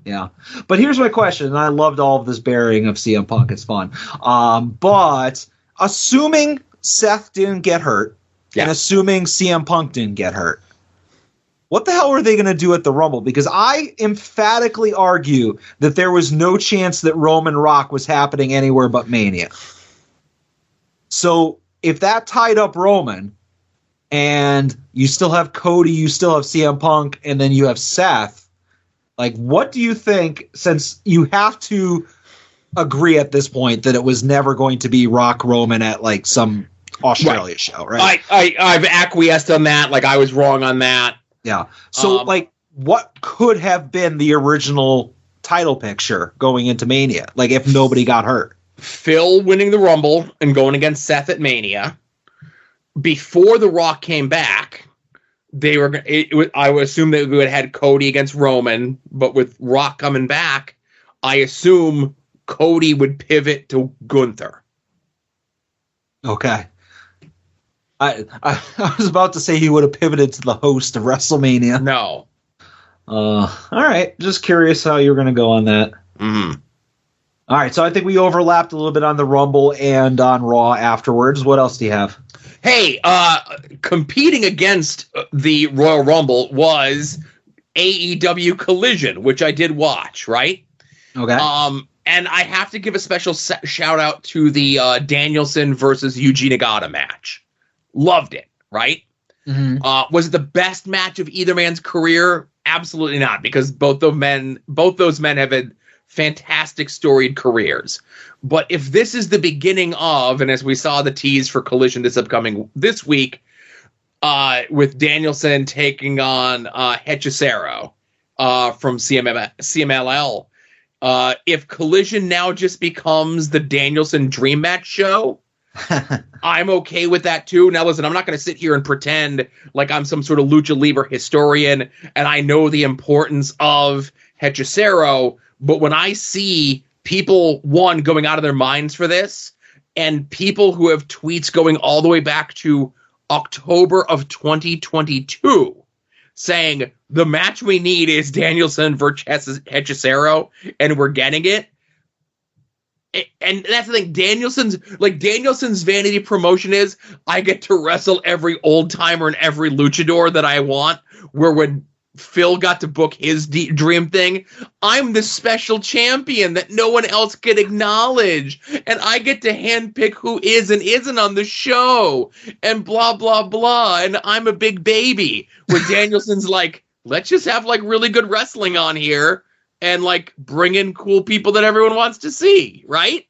Yeah. But here's my question, and I loved all of this burying of CM Punk. It's fun. But assuming Seth didn't get hurt, and assuming CM Punk didn't get hurt, what the hell are they going to do at the Rumble? Because I emphatically argue that there was no chance that Roman Rock was happening anywhere but Mania. So if that tied up Roman, and you still have Cody, you still have CM Punk, and then you have Seth, like, what do you think, since you have to agree at this point that it was never going to be Rock Roman at, like, some Australia show, right? I've acquiesced on that. Like, I was wrong on that. Yeah. So, like, what could have been the original title picture going into Mania? Like, if nobody got hurt? Phil winning the Rumble and going against Seth at Mania. Before The Rock came back, I would assume that we would have had Cody against Roman, but with Rock coming back, I assume Cody would pivot to Gunther. Okay. I was about to say he would have pivoted to the host of WrestleMania. No. All right. Just curious how you're going to go on that. Mm-hmm. All right. So I think we overlapped a little bit on the Rumble and on Raw afterwards. What else do you have? Hey, competing against the Royal Rumble was AEW Collision, which I did watch, right? Okay. And I have to give a special shout out to the Danielson versus Yuji Nagata match. Loved it, right? Mm-hmm. Was it the best match of either man's career? Absolutely not, because both those men have had fantastic storied careers. But if this is the beginning of, and as we saw the tease for Collision this week, with Danielson taking on Hechicero from CMLL, if Collision now just becomes the Danielson Dream Match show, I'm okay with that too. Now listen, I'm not going to sit here and pretend like I'm some sort of Lucha Libre historian and I know the importance of Hechicero, but when I see people, one, going out of their minds for this, and people who have tweets going all the way back to October of 2022 saying the match we need is Danielson versus Hechicero, and we're getting it. And that's the thing. Danielson's vanity promotion is I get to wrestle every old timer and every luchador that I want. Where when Phil got to book his dream thing, I'm the special champion that no one else can acknowledge, and I get to handpick who is and isn't on the show, and blah blah blah. And I'm a big baby. Where Danielson's like, let's just have like really good wrestling on here. And like bring in cool people that everyone wants to see, right?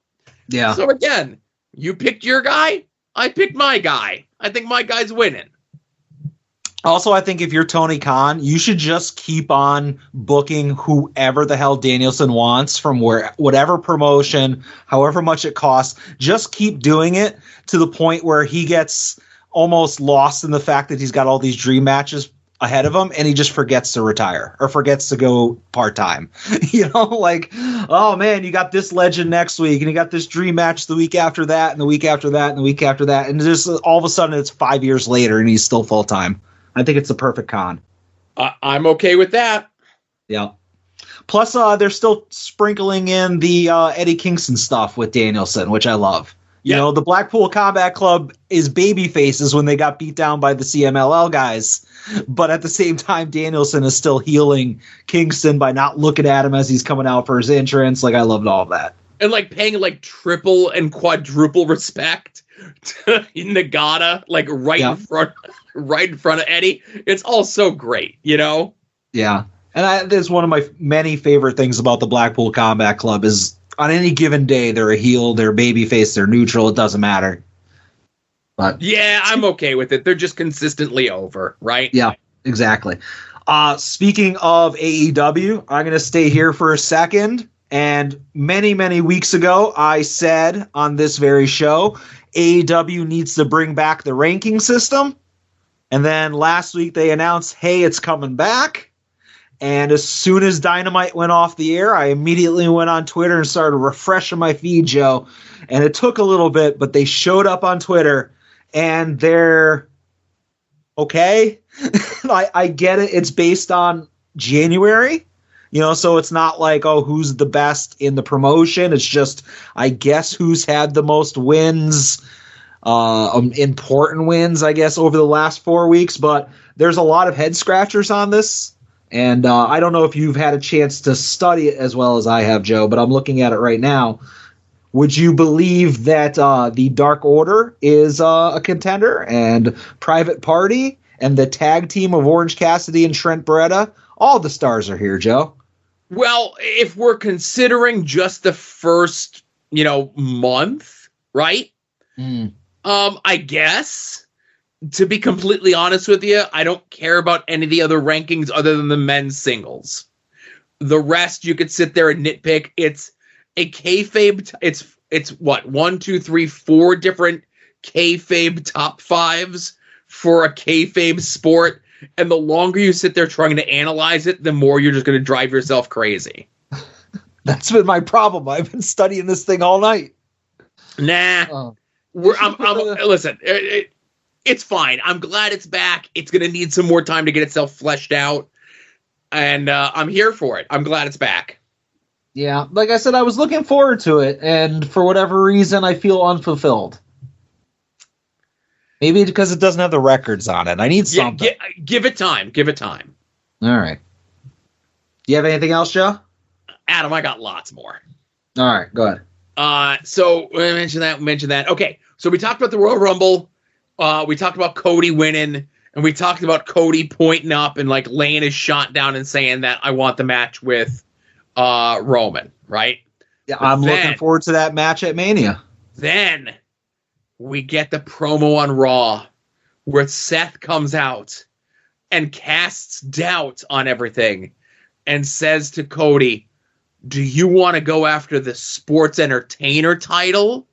Yeah. So again, you picked your guy, I picked my guy. I think my guy's winning. Also, I think if you're Tony Khan, you should just keep on booking whoever the hell Danielson wants from whatever promotion, however much it costs. Just keep doing it to the point where he gets almost lost in the fact that he's got all these dream matches ahead of him and he just forgets to retire or forgets to go part-time. Like, oh man, you got this legend next week and you got this dream match the week after that and the week after that and the week after that, and just all of a sudden it's 5 years later and he's still full-time. I think it's the perfect con. I'm okay with that. Yeah. Plus they're still sprinkling in the Eddie Kingston stuff with Danielson, which I love. You know, the Blackpool Combat Club is baby faces when they got beat down by the CMLL guys. But at the same time, Danielson is still healing Kingston by not looking at him as he's coming out for his entrance. Like, I loved all of that. And like paying like triple and quadruple respect to Nagata, like right in front of Eddie. It's all so great, you know? Yeah. And that's one of my many favorite things about the Blackpool Combat Club is on any given day, they're a heel, they're a babyface, they're neutral. It doesn't matter. But yeah, I'm okay with it. They're just consistently over, right? Yeah, exactly. Speaking of AEW, I'm going to stay here for a second. And many, many weeks ago, I said on this very show, AEW needs to bring back the ranking system. And then last week they announced, hey, it's coming back. And as soon as Dynamite went off the air, I immediately went on Twitter and started refreshing my feed, Joe. And it took a little bit, but they showed up on Twitter. And they're okay. I get it. It's based on January, so it's not like, oh, who's the best in the promotion. It's just, I guess, who's had the most wins, important wins, I guess, over the last 4 weeks. But there's a lot of head scratchers on this. And I don't know if you've had a chance to study it as well as I have, Joe, but I'm looking at it right now. Would you believe that the Dark Order is a contender, and Private Party and the tag team of Orange Cassidy and Trent Beretta? All the stars are here, Joe. Well, if we're considering just the first, month, right? I guess, to be completely honest with you, I don't care about any of the other rankings other than the men's singles. The rest, you could sit there and nitpick. It's a kayfabe. It's what, 1, 2, 3, 4 different kayfabe top fives for a kayfabe sport. And the longer you sit there trying to analyze it, the more you're just going to drive yourself crazy. That's been my problem. I've been studying this thing all night. Nah. Listen, it's fine. I'm glad it's back. It's going to need some more time to get itself fleshed out. And I'm here for it. I'm glad it's back. Yeah, like I said, I was looking forward to it. And for whatever reason, I feel unfulfilled. Maybe because it doesn't have the records on it. I need something. Give it time. Give it time. All right. Do you have anything else, Joe? Adam, I got lots more. All right, go ahead. So we mentioned that. Okay, so we talked about the Royal Rumble. We talked about Cody winning, and we talked about Cody pointing up and like laying his shot down and saying that I want the match with Roman, right? Yeah, I'm looking forward to that match at Mania. Then we get the promo on Raw where Seth comes out and casts doubt on everything and says to Cody, do you want to go after the sports entertainer title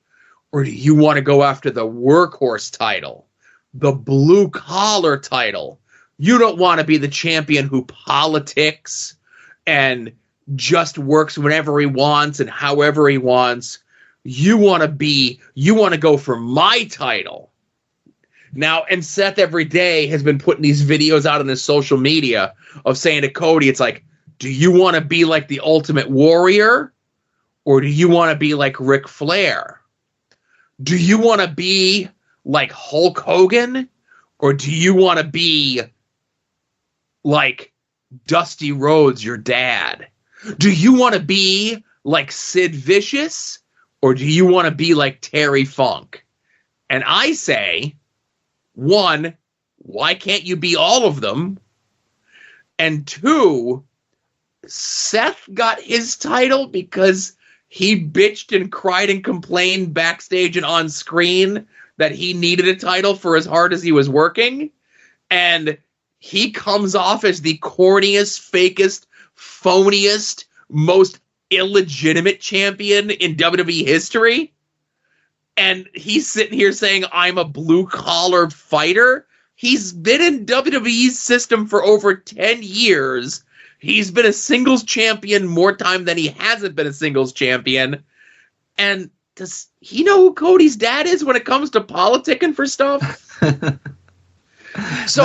or do you want to go after the workhorse title, the blue collar title? You don't want to be the champion who politics and just works whenever he wants and however he wants. You want to go for my title. Now, and Seth every day has been putting these videos out on his social media of saying to Cody, it's like, do you want to be like the Ultimate Warrior or do you want to be like Ric Flair? Do you want to be like Hulk Hogan or do you want to be like Dusty Rhodes, your dad? Do you want to be like Sid Vicious or do you want to be like Terry Funk? And I say, one, why can't you be all of them? And two, Seth got his title because he bitched and cried and complained backstage and on screen that he needed a title for as hard as he was working. And he comes off as the corniest, fakest, phoniest, most illegitimate champion in WWE history. And he's sitting here saying, I'm a blue-collar fighter. He's been in WWE's system for over 10 years. He's been a singles champion more time than he hasn't been a singles champion. And does he know who Cody's dad is when it comes to politicking for stuff? So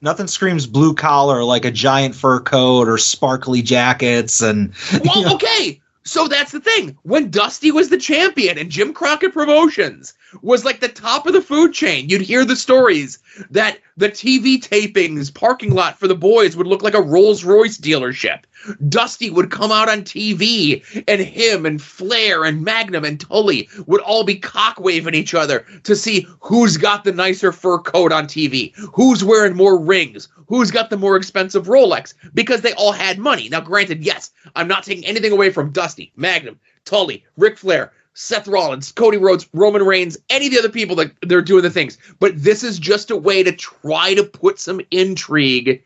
nothing screams blue collar like a giant fur coat or sparkly jackets and well, okay. So that's the thing. When Dusty was the champion and Jim Crockett Promotions was like the top of the food chain, you'd hear the stories that the TV tapings parking lot for the boys would look like a Rolls-Royce dealership. Dusty would come out on TV and him and Flair and Magnum and Tully would all be cock-waving each other to see who's got the nicer fur coat on TV, who's wearing more rings, who's got the more expensive Rolex, because they all had money. Now, granted, yes, I'm not taking anything away from Dusty, Magnum, Tully, Ric Flair, Seth Rollins, Cody Rhodes, Roman Reigns, any of the other people that they're doing the things. But this is just a way to try to put some intrigue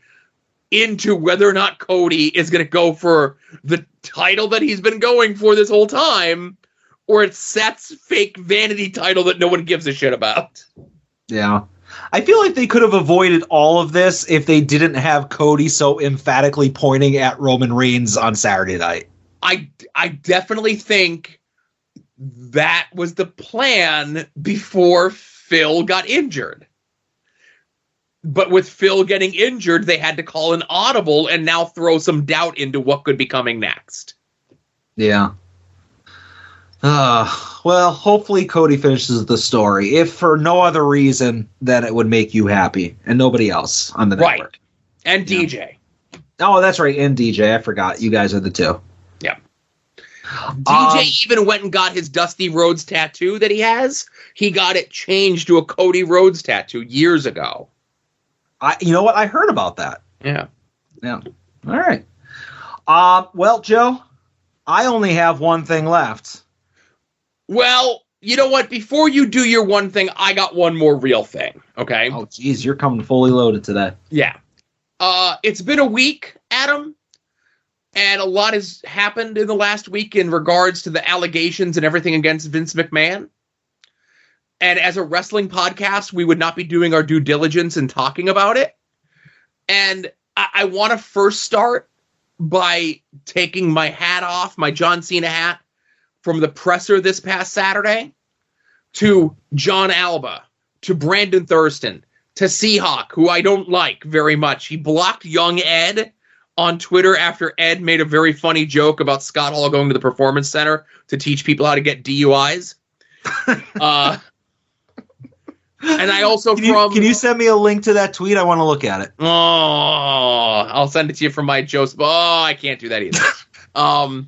into whether or not Cody is going to go for the title that he's been going for this whole time, or it's Seth's fake vanity title that no one gives a shit about. Yeah. I feel like they could have avoided all of this if they didn't have Cody so emphatically pointing at Roman Reigns on Saturday night. I definitely think that was the plan before Phil got injured. But with Phil getting injured, they had to call an audible and now throw some doubt into what could be coming next. Yeah. Well, hopefully Cody finishes the story. If for no other reason, then it would make you happy and nobody else on the network. Right. And DJ. Oh, that's right. And DJ. I forgot. You guys are the two. Yeah. DJ even went and got his Dusty Rhodes tattoo that he has. He got it changed to a Cody Rhodes tattoo years ago. You know what? I heard about that. Yeah. Yeah. All right. Well, Joe, I only have one thing left. Well, you know what? Before you do your one thing, I got one more real thing. Okay. Oh, geez, you're coming fully loaded today. Yeah. It's been a week, Adam, and a lot has happened in the last week in regards to the allegations and everything against Vince McMahon. And as a wrestling podcast, we would not be doing our due diligence in talking about it. And I want to first start by taking my hat off, my John Cena hat, from the presser this past Saturday to John Alba, to Brandon Thurston, to Seahawk, who I don't like very much. He blocked young Ed on Twitter after Ed made a very funny joke about Scott Hall going to the Performance Center to teach people how to get DUIs. And I also can you send me a link to that tweet? I want to look at it. Oh, I'll send it to you from my Joseph. Oh, I can't do that either.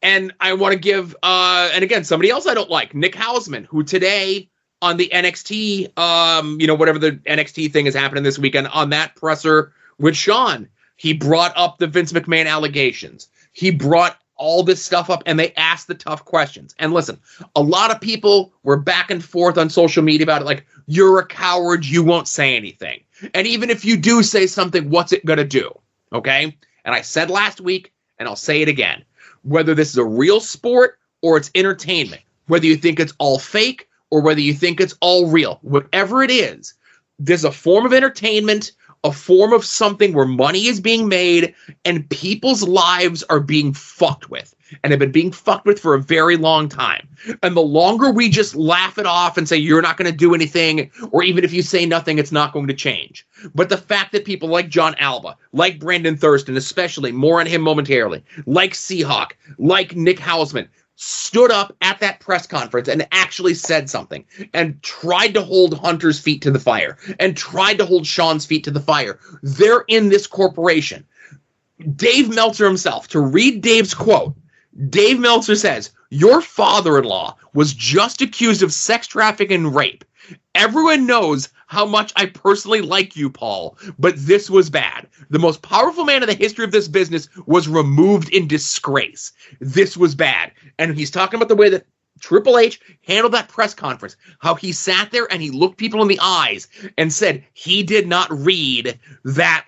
And I want to give, and again, somebody else I don't like, Nick Hausman, who today on the NXT, whatever the NXT thing is happening this weekend, on that presser with Sean, he brought up the Vince McMahon allegations. He brought all this stuff up and they asked the tough questions. And listen, a lot of people were back and forth on social media about it, like, you're a coward, you won't say anything. And even if you do say something, what's it going to do? Okay? And I said last week, and I'll say it again, whether this is a real sport or it's entertainment, whether you think it's all fake or whether you think it's all real, whatever it is, there's a form of entertainment, a form of something where money is being made and people's lives are being fucked with and have been being fucked with for a very long time. And the longer we just laugh it off and say, you're not going to do anything, or even if you say nothing, it's not going to change. But the fact that people like John Alba, like Brandon Thurston, especially, more on him momentarily, like Seahawk, like Nick Hausman, stood up at that press conference and actually said something and tried to hold Hunter's feet to the fire and tried to hold Sean's feet to the fire. They're in this corporation. Dave Meltzer himself, to read Dave's quote, Dave Meltzer says, your father-in-law was just accused of sex trafficking and rape. Everyone knows how much I personally like you, Paul, but this was bad. The most powerful man in the history of this business was removed in disgrace. This was bad. And he's talking about the way that Triple H handled that press conference, how he sat there and he looked people in the eyes and said he did not read that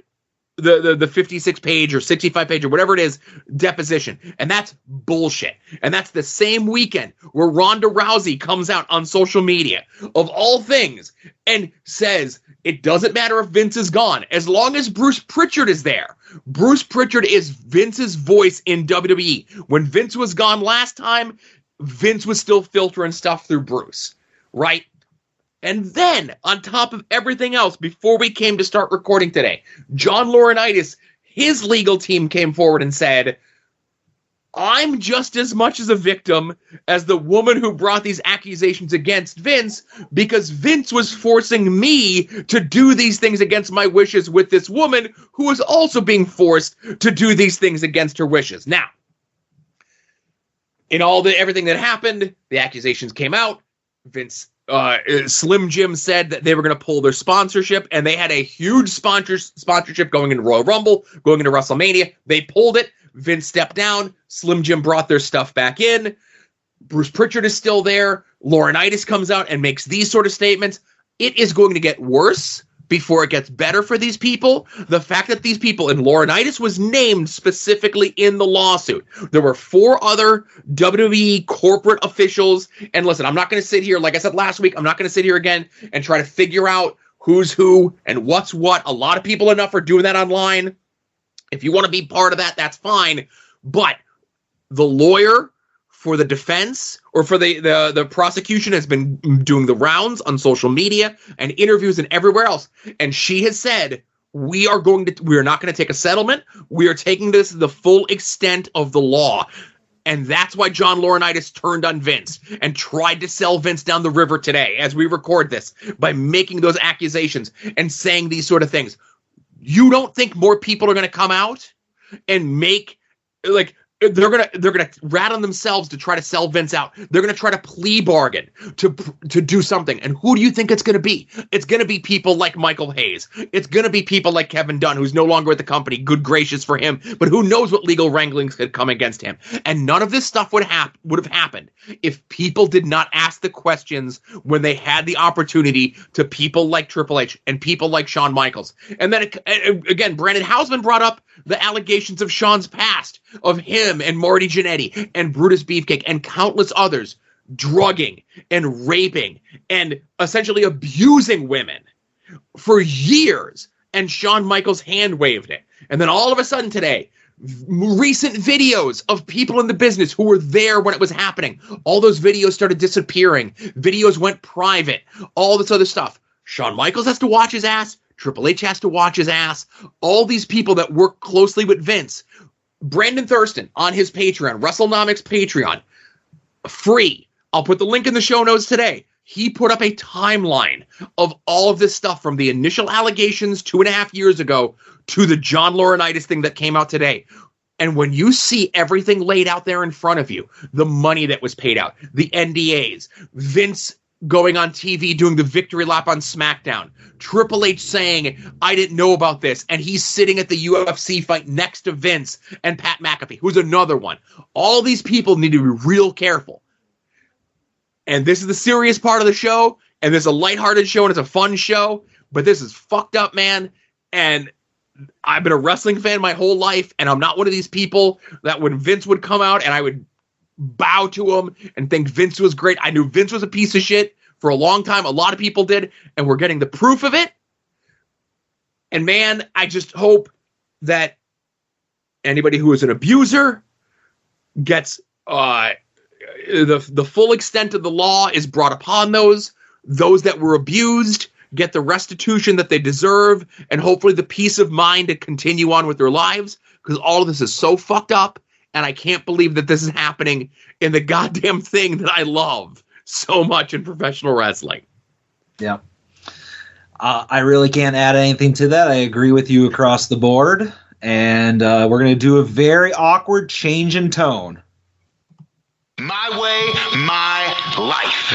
the 56-page or 65-page or whatever it is deposition. And that's bullshit. And that's the same weekend where Ronda Rousey comes out on social media, of all things, and says it doesn't matter if Vince is gone, as long as Bruce Pritchard is there. Bruce Pritchard is Vince's voice in WWE. When Vince was gone last time, Vince was still filtering stuff through Bruce, right? And then, on top of everything else, before we came to start recording today, John Laurinaitis, his legal team came forward and said, I'm just as much as a victim as the woman who brought these accusations against Vince, because Vince was forcing me to do these things against my wishes with this woman who was also being forced to do these things against her wishes. Now, in everything that happened, the accusations came out. Vince Slim Jim said that they were going to pull their sponsorship, and they had a huge sponsorship going into Royal Rumble, going into WrestleMania. They pulled it. Vince stepped down. Slim Jim brought their stuff back in. Bruce Pritchard is still there. Laurinaitis comes out and makes these sort of statements. It is going to get worse before it gets better for these people. The fact that these people, and Laurinaitis was named specifically in the lawsuit. There were 4 other WWE corporate officials. And listen, I'm not going to sit here, like I said last week, I'm not going to sit here again and try to figure out who's who and what's what. A lot of people enough are doing that online. If you want to be part of that, that's fine. But the lawyer for the defense or for the prosecution has been doing the rounds on social media and interviews and everywhere else. And she has said, we are not going to take a settlement. We are taking this to the full extent of the law. And that's why John Laurinaitis turned on Vince and tried to sell Vince down the river today as we record this by making those accusations and saying these sort of things. You don't think more people are going to come out and make, like, they're gonna rat on themselves to try to sell Vince out. They're gonna try to plea bargain to do something. And who do you think it's gonna be? It's gonna be people like Michael Hayes. It's gonna be people like Kevin Dunn, who's no longer at the company. Good gracious for him. But who knows what legal wranglings could come against him? And none of this stuff would have happened if people did not ask the questions when they had the opportunity to people like Triple H and people like Shawn Michaels. And then again, Brandon Hausman brought up the allegations of Shawn's past, of him and Marty Jannetty and Brutus Beefcake and countless others drugging and raping and essentially abusing women for years. And Shawn Michaels hand waved it. And then all of a sudden today, recent videos of people in the business who were there when it was happening. All those videos started disappearing. Videos went private. All this other stuff. Shawn Michaels has to watch his ass. Triple H has to watch his ass. All these people that work closely with Vince. Brandon Thurston on his Patreon, WrestleNomics Patreon, free. I'll put the link in the show notes today. He put up a timeline of all of this stuff from the initial allegations 2.5 years ago to the John Laurinaitis thing that came out today. And when you see everything laid out there in front of you, the money that was paid out, the NDAs, Vince going on TV doing the victory lap on SmackDown. Triple H saying, I didn't know about this. And he's sitting at the UFC fight next to Vince and Pat McAfee, who's another one. All these people need to be real careful. And this is the serious part of the show. And this is a lighthearted show and it's a fun show. But this is fucked up, man. And I've been a wrestling fan my whole life. And I'm not one of these people that when Vince would come out and I would bow to him and think Vince was great. I knew Vince was a piece of shit for a long time. A lot of people did, and we're getting the proof of it. And man, I just hope that anybody who is an abuser gets the full extent of the law is brought upon those that were abused get the restitution that they deserve, and hopefully the peace of mind to continue on with their lives, because all of this is so fucked up. And I can't believe that this is happening in the goddamn thing that I love so much in professional wrestling. Yeah. I really can't add anything to that. I agree with you across the board. And we're going to do a very awkward change in tone. My way, my life.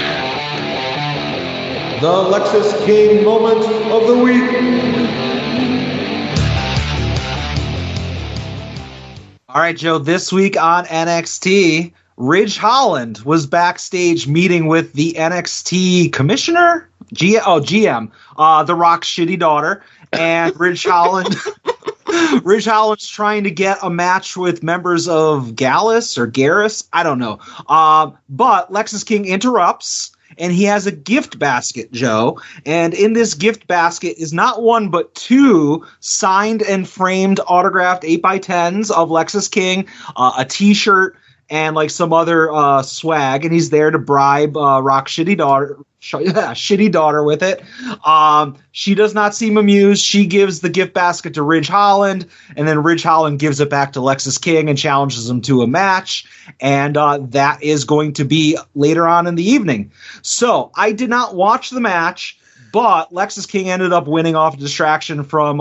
The Lexis King moment of the week. All right, Joe, this week on NXT, Ridge Holland was backstage meeting with the NXT commissioner, GM, The Rock's shitty daughter, and Ridge Holland's trying to get a match with members of Gallus or Garrus, I don't know. But Lexis King interrupts, and he has a gift basket, Joe. And in this gift basket is not one but two signed and framed autographed 8x10s of Lexis King, a T-shirt, and like some other swag. And he's there to bribe Rock's shitty daughter with it. She does not seem amused. She gives the gift basket to Ridge Holland, and then Ridge Holland gives it back to Lexis King and challenges him to a match. And that is going to be later on in the evening. So I did not watch the match, but Lexis King ended up winning off a distraction from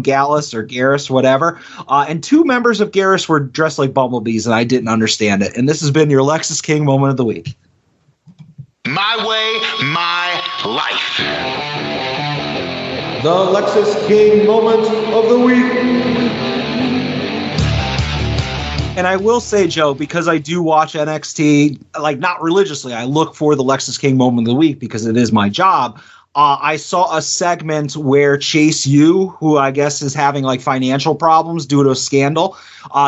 Gallus or Garrus, whatever. And two members of Garrus were dressed like bumblebees, and I didn't understand it. And this has been your Lexis King moment of the week. My way, my life. The Lexis King moment of the week. And I will say, Joe, because I do watch NXT, like not religiously, I look for the Lexis King moment of the week because it is my job. I saw a segment where Chase U, who I guess is having like financial problems due to a scandal,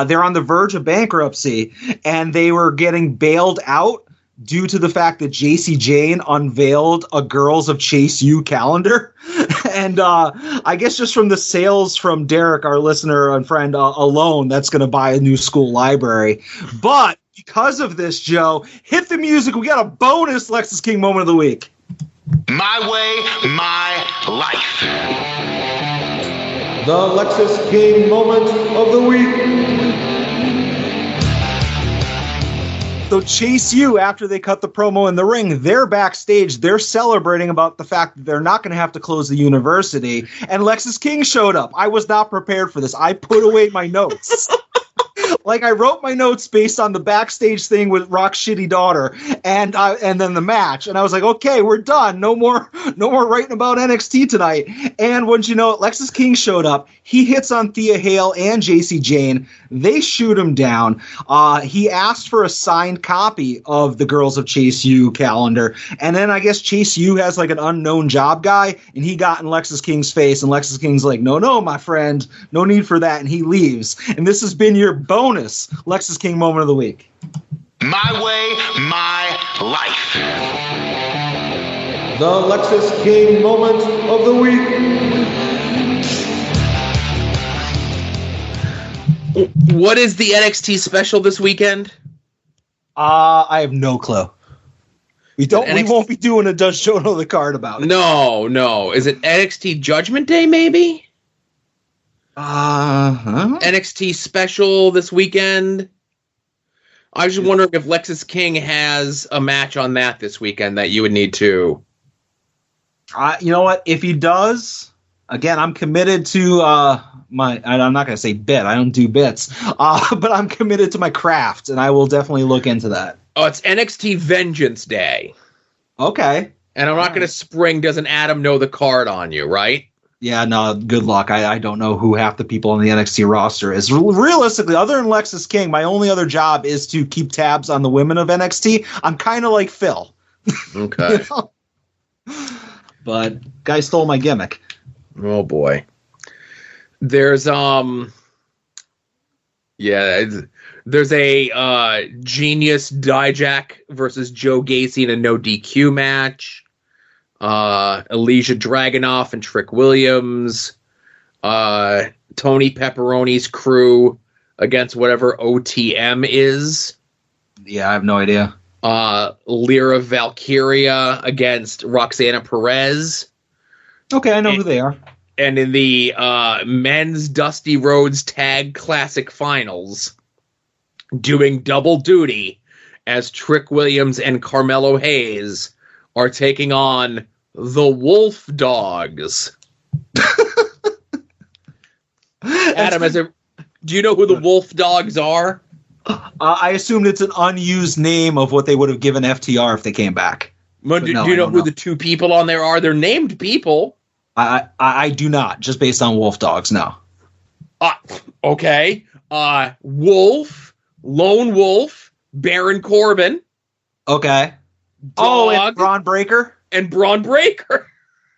they're on the verge of bankruptcy, and they were getting bailed out due to the fact that JC Jane unveiled a Girls of Chase U calendar. And I guess just from the sales from Derek, our listener and friend alone, that's going to buy a new school library. But because of this, Joe, hit the music. We got a bonus Lexis King moment of the week. My way, my life. The Lexis King moment of the week. So Chase U, after they cut the promo in the ring, they're backstage. They're celebrating about the fact that they're not going to have to close the university. And Lexis King showed up. I was not prepared for this. I put away my notes. Like I wrote my notes based on the backstage thing with Rock's shitty daughter and then the match. And I was like, okay, we're done. No more writing about NXT tonight. And once you know it, Lexis King showed up. He hits on Thea Hale and JC Jane. They shoot him down. He asked for a signed copy of the Girls of Chase U calendar. And then I guess Chase U has like an unknown job guy, and he got in Lexis King's face. And Lexis King's like, no, my friend, no need for that. And he leaves. And this has been your bonus Lexis King moment of the week. My way, my life. The Lexis King moment of the week. What is the NXT special this weekend? I have no clue. We won't be doing a Does Show Know the Card about it. No. Is it NXT Judgment Day, maybe? NXT special this weekend. I was just wondering if Lexis King has a match on that this weekend that you would need to. You know what? If he does, again, I'm committed to I'm not going to say bit. I don't do bits. But I'm committed to my craft, and I will definitely look into that. Oh, it's NXT Vengeance Day. Okay. And I'm not going to spring, doesn't Adam know the card on you, right? Yeah, no, good luck. I don't know who half the people on the NXT roster is. Realistically, other than Lexis King, my only other job is to keep tabs on the women of NXT. I'm kind of like Phil. Okay. You know? But guy stole my gimmick. Oh, boy. There's, there's a Genius Dijak versus Joe Gacy in a no DQ match. Elijah Dragunov and Trick Williams, Tony Pepperoni's crew against whatever OTM is. Yeah, I have no idea. Lyra Valkyria against Roxana Perez. Okay, I know who they are. And in the men's Dusty Rhodes Tag Classic Finals, doing double duty as Trick Williams and Carmelo Hayes are taking on the Wolf Dogs. Adam, do you know who the Wolf Dogs are? I assumed it's an unused name of what they would have given FTR if they came back. Do you know who the two people on there are? They're named people. I do not, just based on Wolf Dogs, no. Okay. Wolf, Lone Wolf, Baron Corbin. Okay. Dog, and Braun Breaker? And Braun Breaker.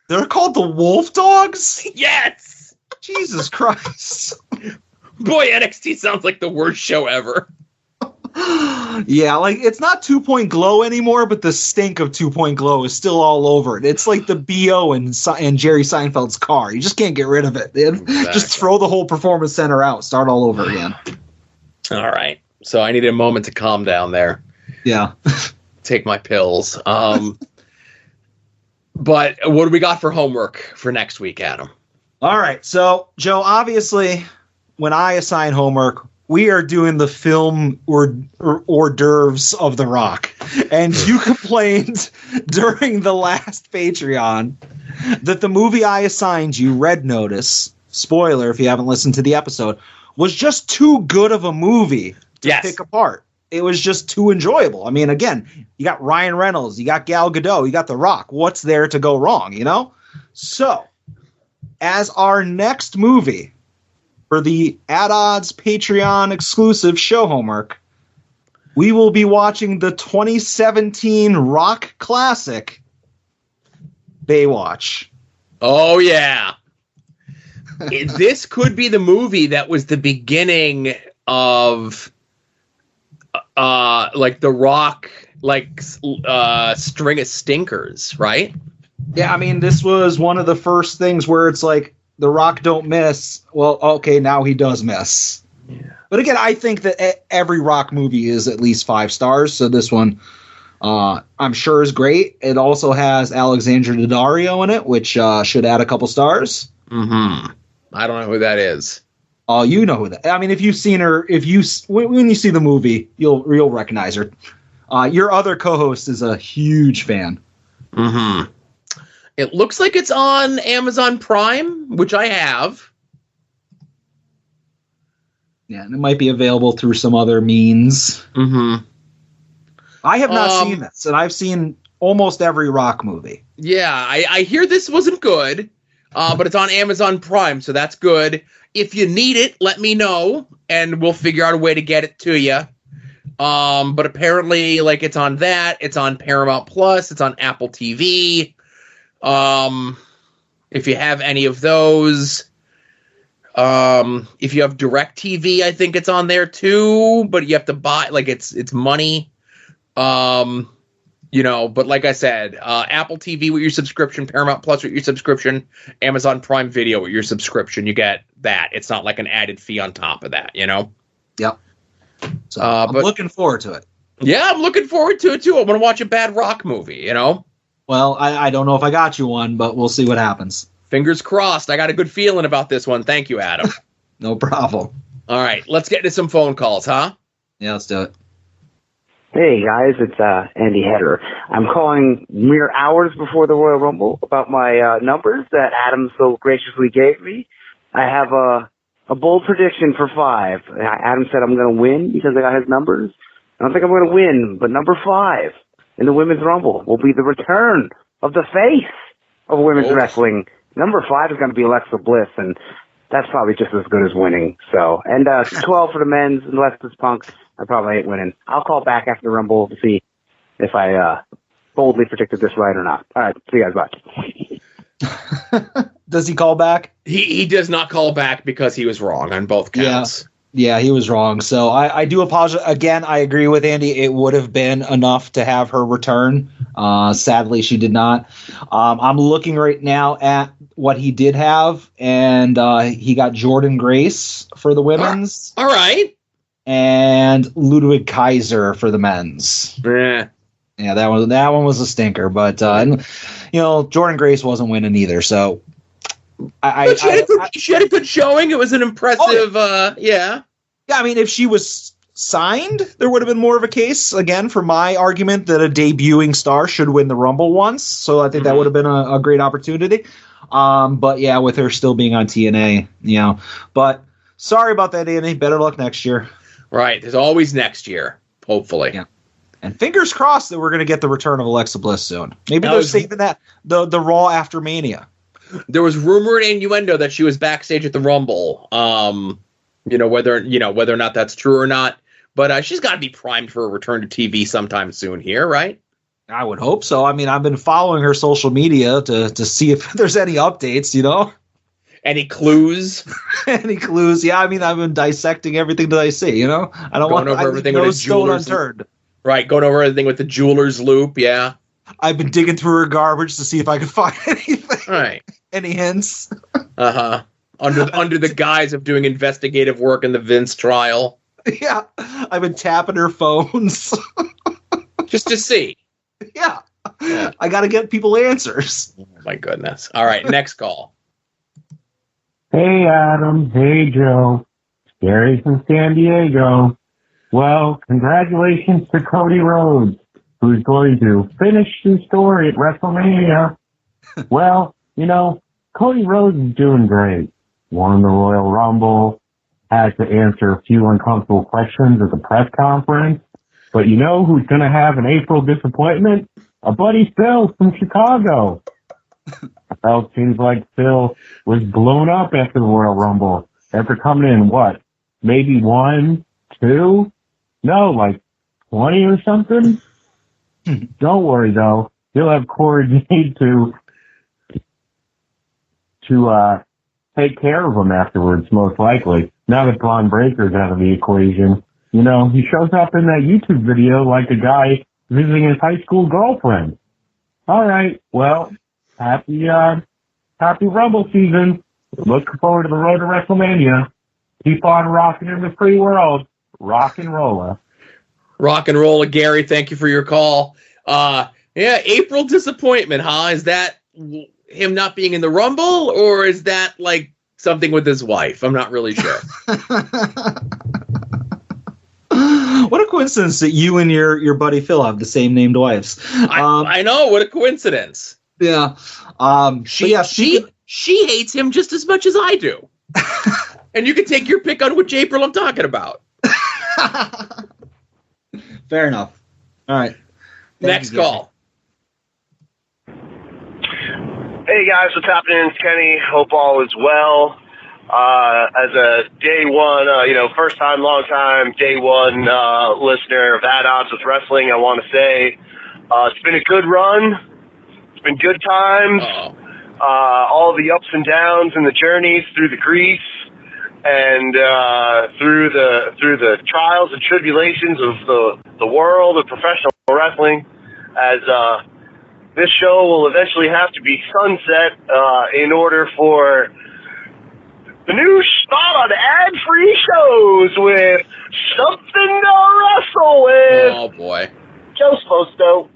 They're called the Wolf Dogs? Yes! Jesus Christ. Boy, NXT sounds like the worst show ever. Yeah, like, it's not 2 Point Glow anymore, but the stink of 2 Point Glow is still all over it. It's like the BO and Jerry Seinfeld's car. You just can't get rid of it. Exactly. Just throw the whole Performance Center out. Start all over again. All right. So I needed a moment to calm down there. Yeah. Take my pills. But what do we got for homework for next week, Adam? All right. So, Joe, obviously, when I assign homework, we are doing the film hors d'oeuvres of The Rock. And you complained during the last Patreon that the movie I assigned you, Red Notice, spoiler if you haven't listened to the episode, was just too good of a movie to pick apart. It was just too enjoyable. I mean, again, you got Ryan Reynolds, you got Gal Gadot, you got The Rock. What's there to go wrong, you know? So, as our next movie for the At Odds Patreon exclusive show homework, we will be watching the 2017 Rock classic, Baywatch. Oh, yeah. This could be the movie that was the beginning of like The Rock, like string of stinkers, right? Yeah, I mean, this was one of the first things where it's like, The Rock don't miss. Well, okay, now he does miss. Yeah. But again, I think that every Rock movie is at least 5 stars, so this one I'm sure is great. It also has Alexandra Daddario in it, which should add a couple stars. Mm-hmm. I don't know who that is. Oh, you know who that. I mean, if you've seen her, when you see the movie, you'll recognize her. Your other co-host is a huge fan. Mm-hmm. It looks like it's on Amazon Prime, which I have. Yeah, and it might be available through some other means. Mm-hmm. I have not seen this, and I've seen almost every Rock movie. Yeah, I hear this wasn't good, but it's on Amazon Prime, so that's good. If you need it, let me know, and we'll figure out a way to get it to you. But apparently, like, it's on that. It's on Paramount Plus. It's on Apple TV. If you have any of those, if you have DirecTV, I think it's on there too, but you have to buy, like, it's money. You know, but like I said, Apple TV with your subscription, Paramount Plus with your subscription, Amazon Prime Video with your subscription, you get that. It's not like an added fee on top of that, you know? Yep. So I'm looking forward to it. Yeah, I'm looking forward to it too. I want to watch a bad Rock movie, you know? Well, I don't know if I got you one, but we'll see what happens. Fingers crossed. I got a good feeling about this one. Thank you, Adam. No problem. All right, let's get into some phone calls, huh? Yeah, let's do it. Hey, guys, it's Andy Header. I'm calling mere hours before the Royal Rumble about my numbers that Adam so graciously gave me. I have a bold prediction for 5. Adam said I'm going to win because I got his numbers. I don't think I'm going to win, but number 5. in the Women's Rumble will be the return of the face of women's wrestling. Number 5 is going to be Alexa Bliss, and that's probably just as good as winning. So, and 12 for the men's, unless it's Punk, I probably ain't winning. I'll call back after the Rumble to see if I boldly predicted this right or not. All right, see you guys. Bye. Does he call back? He does not call back because he was wrong on both counts. Yeah, he was wrong. So I do apologize. Again, I agree with Andy. It would have been enough to have her return. Sadly, she did not. I'm looking right now at what he did have, and he got Jordan Grace for the women's. All right. And Ludwig Kaiser for the men's. Yeah, that one was a stinker. But, Jordan Grace wasn't winning either. So she had a good showing. It was an impressive, yeah. Yeah, I mean, if she was signed, there would have been more of a case, again, for my argument that a debuting star should win the Rumble once. So I think that would have been a great opportunity. But, yeah, with her still being on TNA, But sorry about that, Andy. Better luck next year. Right. There's always next year, hopefully. Yeah. And fingers crossed that we're going to get the return of Alexa Bliss soon. Maybe they're saving that the Raw after Mania. There was rumor and innuendo that she was backstage at the Rumble. Whether or not that's true or not, but she's got to be primed for a return to TV sometime soon here, right? I would hope so. I mean, I've been following her social media to see if there's any updates. Any clues? Any clues? Yeah, I mean, I've been dissecting everything that I see. I don't want over everything with no a stone unturned. Right, going over everything with the jeweler's loop. Yeah. I've been digging through her garbage to see if I could find anything. Right. Any hints? Under the guise of doing investigative work in the Vince trial. Yeah. I've been tapping her phones. Just to see. Yeah. I got to get people answers. Oh, my goodness. All right, next call. Hey, Adam. Hey, Joe. Gary from San Diego. Well, congratulations to Cody Rhodes, who's going to finish his story at WrestleMania. Well, Cody Rhodes is doing great. Won the Royal Rumble, had to answer a few uncomfortable questions at the press conference. But you know who's going to have an April disappointment? A buddy Phil from Chicago. Well, it seems like Phil was blown up after the Royal Rumble. After coming in, maybe 1, 2? No, like 20 or something? Don't worry, though. He'll have Corey Jade to take care of him afterwards, most likely. Now that Braun Breaker's out of the equation. He shows up in that YouTube video like a guy visiting his high school girlfriend. All right, well, happy Rumble season. Looking forward to the road to WrestleMania. Keep on rocking in the free world. Rock and rolla. Rock and rolla, Gary. Thank you for your call. April disappointment, huh? Is that him not being in the Rumble, or is that like something with his wife? I'm not really sure. What a coincidence that you and your buddy Phil have the same named wives. I know. What a coincidence. Yeah. She hates him just as much as I do. And you can take your pick on which April I'm talking about. Fair enough. All right. Next call. Hey guys, what's happening? It's Kenny. Hope all is well. As a day one, first time, long time, day one listener of At Odds with Wrestling, I want to say it's been a good run. It's been good times. All the ups and downs and the journeys through the grease and through the trials and tribulations of the world of professional wrestling, as this show will eventually have to be sunset in order for the new spot on ad-free shows with Something to Wrestle With. Oh, boy. Joe Sposto.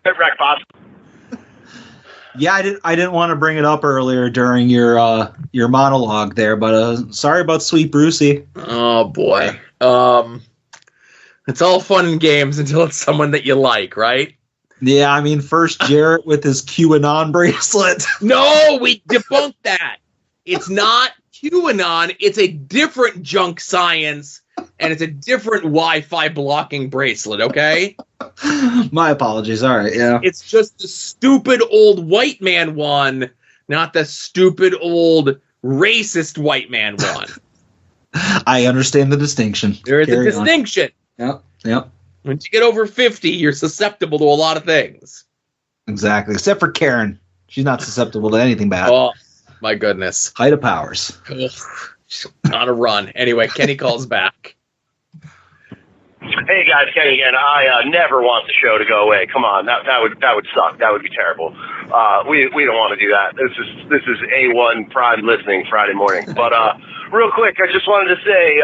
Wreck Boss. Yeah, I didn't want to bring it up earlier during your monologue there, but sorry about Sweet Brucey. Oh, boy. It's all fun and games until it's someone that you like, right? Yeah, I mean, first Jarrett with his QAnon bracelet. No, we debunked that. It's not QAnon. It's a different junk science and it's a different Wi-Fi blocking bracelet, okay? My apologies. All right, yeah. It's just the stupid old white man one, not the stupid old racist white man one. I understand the distinction. There is a distinction. Yep. Once you get over 50, you're susceptible to a lot of things. Exactly. Except for Karen. She's not susceptible to anything bad. Oh, my goodness. Height of powers. She's on a run. Anyway, Kenny calls back. Hey guys, Kenny again. I never want the show to go away. Come on, that would suck. That would be terrible. We don't want to do that. This is A1 prime listening Friday morning. But real quick, I just wanted to say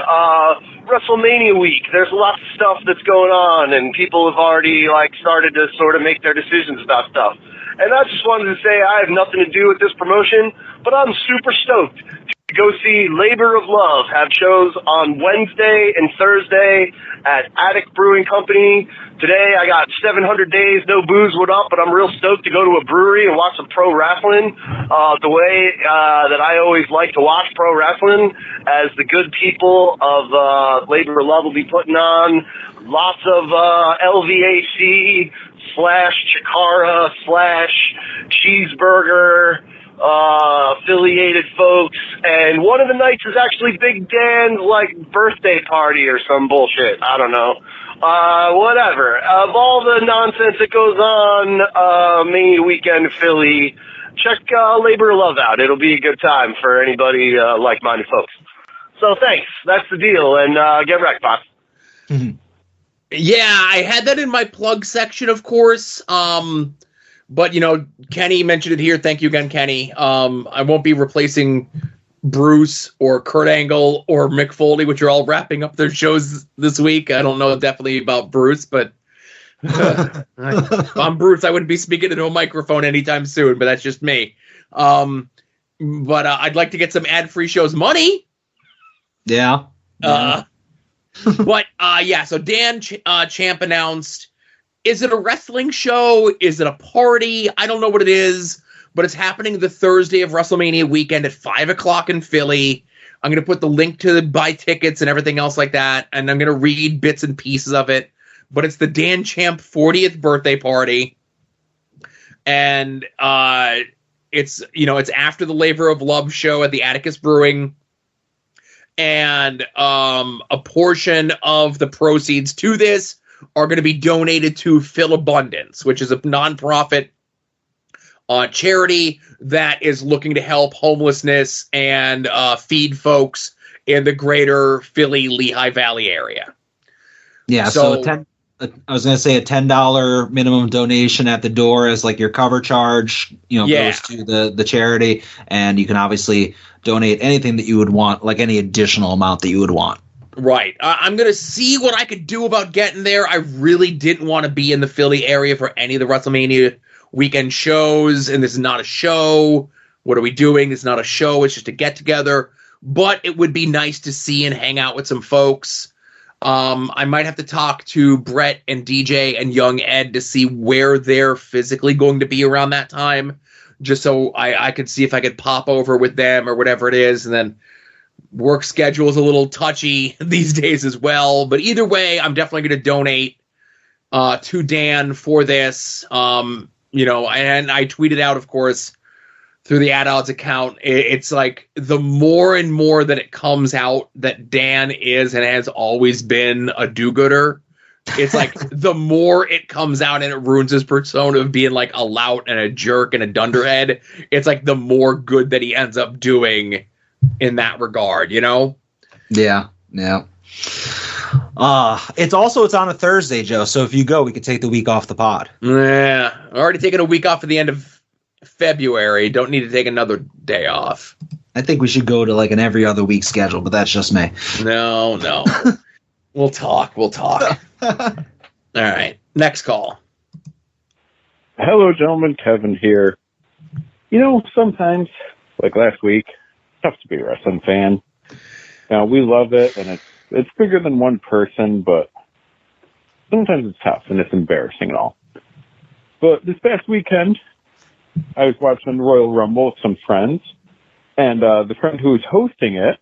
WrestleMania week. There's lots of stuff that's going on, and people have already started to sort of make their decisions about stuff. And I just wanted to say I have nothing to do with this promotion, but I'm super stoked to go see Labor of Love have shows on Wednesday and Thursday at Attic Brewing Company. Today I got 700 Days No Booze What Up, but I'm real stoked to go to a brewery and watch some pro wrestling the way that I always like to watch pro wrestling, as the good people of Labor of Love will be putting on lots of LVAC / Chikara / cheeseburger affiliated folks, and one of the nights is actually Big Dan's birthday party or some bullshit. I don't know. Whatever. Of all the nonsense that goes on Mania weekend Philly, check Labor of Love out. It'll be a good time for anybody like-minded folks. So thanks. That's the deal, and get wrecked, boss. Yeah, I had that in my plug section, of course. But, Kenny mentioned it here. Thank you again, Kenny. I won't be replacing Bruce or Kurt Angle or Mick Foley, which are all wrapping up their shows this week. I don't know definitely about Bruce, but if I'm Bruce, I wouldn't be speaking into a microphone anytime soon, but that's just me. But I'd like to get some ad-free shows money. Yeah. But, so Dan Champ announced, is it a wrestling show? Is it a party? I don't know what it is, but it's happening the Thursday of WrestleMania weekend at 5 o'clock in Philly. I'm going to put the link to buy tickets and everything else like that, and I'm going to read bits and pieces of it. But it's the Dan Champ 40th birthday party, and it's after the Labor of Love show at the Atticus Brewing, and a portion of the proceeds to this are going to be donated to Phil Abundance, which is a nonprofit charity that is looking to help homelessness and feed folks in the greater Philly Lehigh Valley area. Yeah, so I was going to say a $10 minimum donation at the door as your cover charge, goes to the charity, and you can obviously donate anything that you would want, any additional amount that you would want. Right. I'm going to see what I could do about getting there. I really didn't want to be in the Philly area for any of the WrestleMania weekend shows, and this is not a show. What are we doing? It's not a show. It's just a get-together. But it would be nice to see and hang out with some folks. I might have to talk to Brett and DJ and Young Ed to see where they're physically going to be around that time, just so I could see if I could pop over with them or whatever it is, and then work schedule is a little touchy these days as well. But either way, I'm definitely going to donate to Dan for this. And I tweeted out, of course, through the Ad Odds account. It's the more and more that it comes out that Dan is and has always been a do-gooder, it's the more it comes out and it ruins his persona of being a lout and a jerk and a dunderhead. It's the more good that he ends up doing in that regard, Yeah. It's on a Thursday, Joe. So if you go, we could take the week off the pod. Yeah, already taken a week off at the end of February. Don't need to take another day off. I think we should go to an every other week schedule, but that's just me. No. We'll talk. All right, next call. Hello, gentlemen. Kevin here. Sometimes, like last week, tough to be a wrestling fan. Now, we love it, and it's bigger than one person, but sometimes it's tough, and it's embarrassing and all. But this past weekend, I was watching Royal Rumble with some friends, and the friend who was hosting it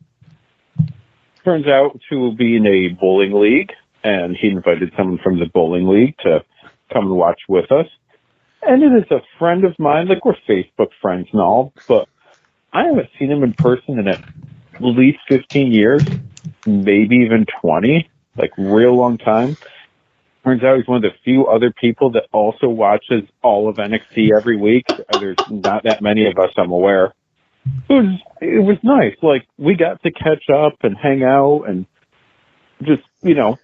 turns out to be in a bowling league, and he invited someone from the bowling league to come and watch with us. And it is a friend of mine, like we're Facebook friends and all, but I haven't seen him in person in at least 15 years, maybe even 20, like real long time. Turns out he's one of the few other people that also watches all of NXT every week. There's not that many of us, I'm aware. It was nice. Like, we got to catch up and hang out and just, you know,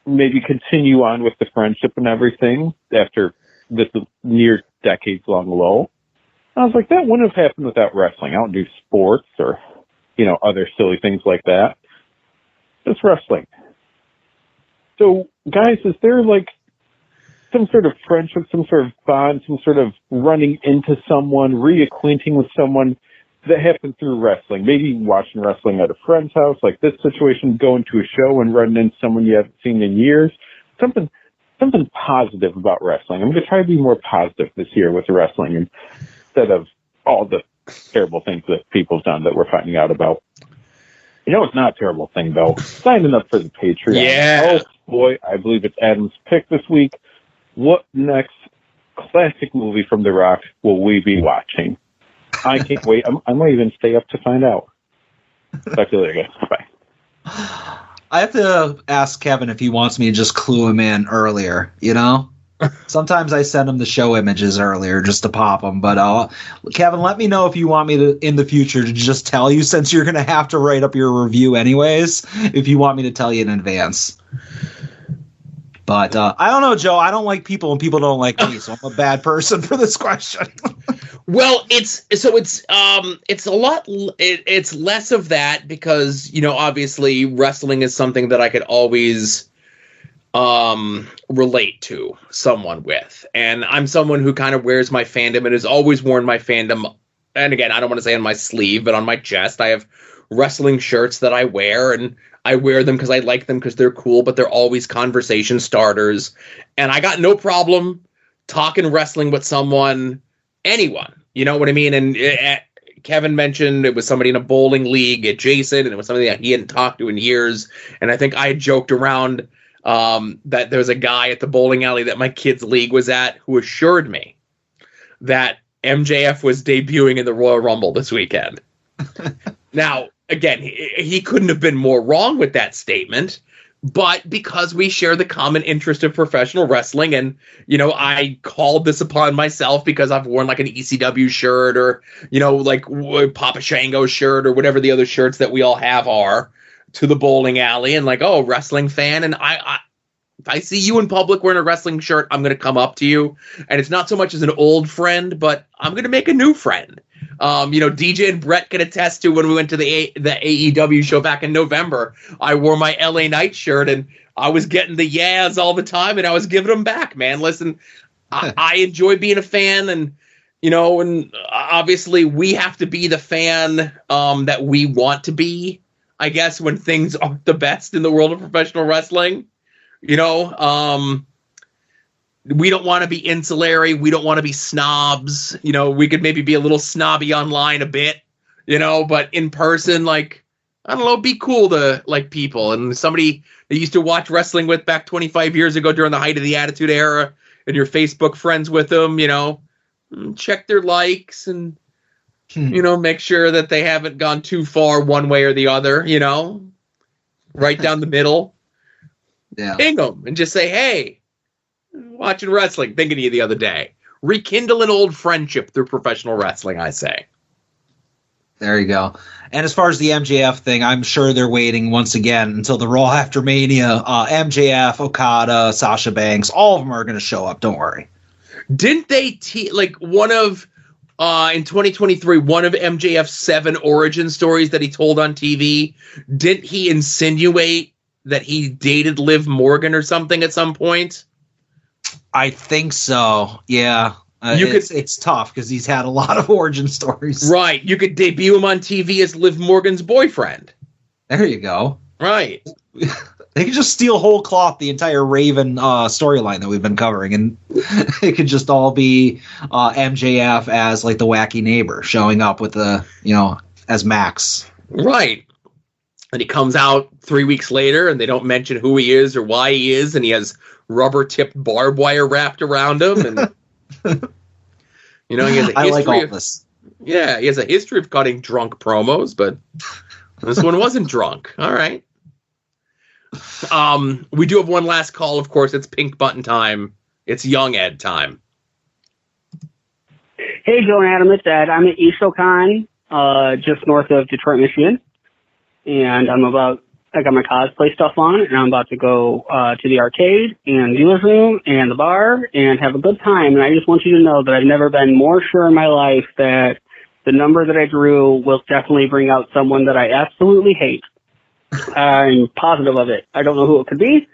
maybe continue on with the friendship and everything after this near decades-long lull. I was like, that wouldn't have happened without wrestling. I don't do sports or, you know, other silly things like that. Just wrestling. So, guys, is there, like, some sort of friendship, some sort of bond, some sort of running into someone, reacquainting with someone that happened through wrestling? Maybe watching wrestling at a friend's house, like this situation, going to a show and running into someone you haven't seen in years. Something positive about wrestling. I'm going to try to be more positive this year with wrestling instead of all the terrible things that people have done that we're finding out about. You know, it's not a terrible thing, though. Signing up for the Patreon. Yeah. Oh, boy, I believe it's Adam's pick this week. What next classic movie from The Rock will we be watching? I can't wait. I might even stay up to find out. Talk to you later, guys. Bye. I have to ask Kevin if he wants me to just clue him in earlier, you know? Sometimes I send him the show images earlier just to pop them, but Kevin, let me know if you want me to, in the future, to just tell you, since you're going to have to write up your review anyways, if you want me to tell you in advance. But I don't know, Joe. I don't like people and people don't like me, so I'm a bad person for this question. Well, it's a lot. It's less of that because, you know, obviously wrestling is something that I could always relate to someone with, and I'm someone who kind of wears my fandom and has always worn my fandom. And again, I don't want to say on my sleeve, but on my chest, I have wrestling shirts that I wear, and I wear them because I like them because they're cool, but they're always conversation starters. And I got no problem talking wrestling with someone, anyone, you know what I mean? And Kevin mentioned it was somebody in a bowling league adjacent, and it was somebody that he hadn't talked to in years. And I think I had joked around that there was a guy at the bowling alley that my kids' league was at who assured me that MJF was debuting in the Royal Rumble this weekend. Now, again, he couldn't have been more wrong with that statement, but because we share the common interest of professional wrestling, and, you know, I called this upon myself because I've worn like an ECW shirt or, you know, like Papa Shango shirt or whatever the other shirts that we all have are, to the bowling alley, and like, oh, wrestling fan. And if I see you in public wearing a wrestling shirt, I'm going to come up to you. And it's not so much as an old friend, but I'm going to make a new friend. You know, DJ and Brett can attest to when we went to the AEW show back in November. I wore my LA Knight shirt and I was getting the yas all the time and I was giving them back, man. Listen, I enjoy being a fan, and, you know, and obviously we have to be the fan that we want to be, I guess, when things aren't the best in the world of professional wrestling. You know, we don't want to be insulary. We don't want to be snobs. You know, we could maybe be a little snobby online a bit, you know, but in person, like, I don't know, be cool to like people. And somebody that used to watch wrestling with back 25 years ago during the height of the Attitude Era, and you're Facebook friends with them, you know, check their likes and, you know, make sure that they haven't gone too far one way or the other, you know, right down the middle. Yeah. Ping them and just say, hey, watching wrestling, thinking of you the other day. Rekindle an old friendship through professional wrestling, I say. There you go. And as far as the MJF thing, I'm sure they're waiting once again until the Raw after Mania. MJF, Okada, Sasha Banks, all of them are going to show up. Don't worry. Didn't they one of in 2023, one of MJF's 7 origin stories that he told on TV? Didn't he insinuate that he dated Liv Morgan or something at some point? I think so. Yeah. It's tough because he's had a lot of origin stories. Right. You could debut him on TV as Liv Morgan's boyfriend. There you go. Right. They could just steal whole cloth the entire Raven storyline that we've been covering, and it could just all be MJF as like the wacky neighbor showing up with the, you know, as Max. Right. And he comes out 3 weeks later, and they don't mention who he is or why he is, and he has rubber-tipped barbed wire wrapped around him, and he has a history I like all this. Yeah, he has a history of cutting drunk promos, but this one wasn't drunk. All right. We do have one last call, of course. It's pink button time. It's Young Ed time. Hey, Joe and Adam, it's Ed. I'm at ESOCon, just north of Detroit, Michigan. And I got my cosplay stuff on, and I'm about to go to the arcade and dealer's room and the bar and have a good time. And I just want you to know that I've never been more sure in my life that the number that I drew will definitely bring out someone that I absolutely hate. I'm positive of it. I don't know who it could be.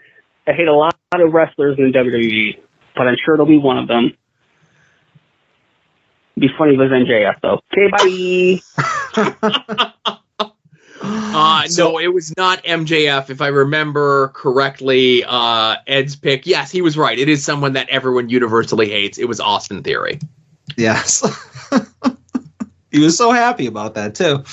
I hate a lot of wrestlers in WWE, but I'm sure it'll be one of them. It'd be funny if it was MJF, though. Okay, bye. No, it was not MJF. If I remember correctly, Ed's pick. Yes, he was right. It is someone that everyone universally hates. It was Austin Theory. Yes. He was so happy about that, too.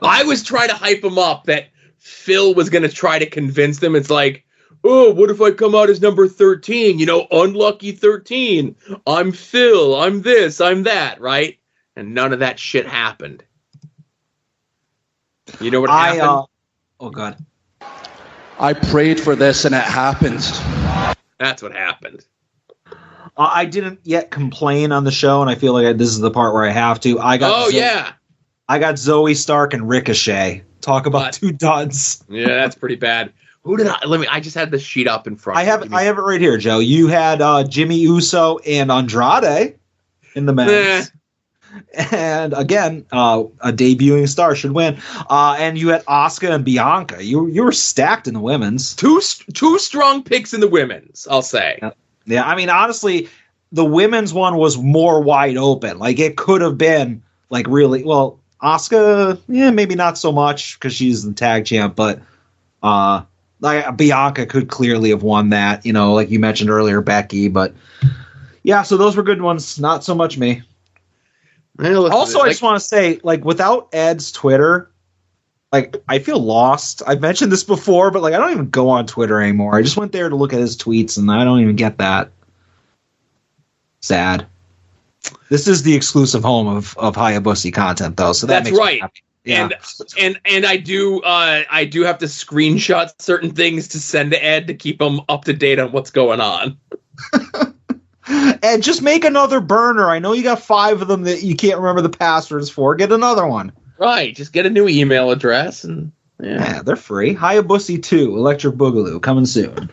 I was trying to hype him up that Phil was going to try to convince them. It's like, oh, what if I come out as number 13? Unlucky 13. I'm Phil. I'm this. I'm that, right? And none of that shit happened. You know what happened? Oh, God. I prayed for this, and it happened. That's what happened. I didn't yet complain on the show, and I feel like this is the part where I have to. I got Zoe Stark and Ricochet. Talk about two duds. Yeah, that's pretty bad. Who did I just had the sheet up in front. I have it right here, Joe. You had Jimmy Uso and Andrade in the men's. And again, a debuting star should win. And you had Asuka and Bianca. You were stacked in the women's. Two strong picks in the women's, I'll say. Yeah, I mean, honestly, the women's one was more wide open. Like, it could have been, like, really, well, Asuka, maybe not so much because she's the tag champ, but like Bianca could clearly have won that, like you mentioned earlier, Becky. But, yeah, so those were good ones. Not so much me. Also, I just want to say, like, without Ed's Twitter, like, I feel lost. I've mentioned this before, but, like, I don't even go on Twitter anymore. I just went there to look at his tweets, and I don't even get that. Sad. This is the exclusive home of Hayabusa content, though, so that that's makes right. me happy. Yeah. And I do have to screenshot certain things to send to Ed to keep him up to date on what's going on. And just make another burner. I know you got 5 of them that you can't remember the passwords for. Get another one. Right. Just get a new email address. And yeah they're free. Hayabusa 2, Electric Boogaloo, coming soon.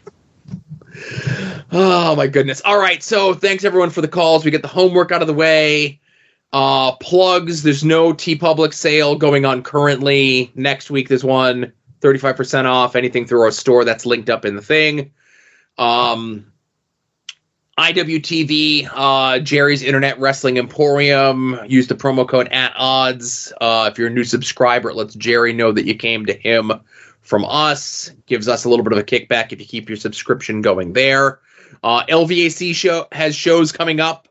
Oh, my goodness. All right. So thanks, everyone, for the calls. We get the homework out of the way. Plugs. There's no TeePublic sale going on currently. Next week, there's one. 35% off anything through our store. That's linked up in the thing. IWTV, Jerry's Internet Wrestling Emporium. Use the promo code @odds. If you're a new subscriber, it lets Jerry know that you came to him from us. Gives us a little bit of a kickback if you keep your subscription going there. LVAC has shows coming up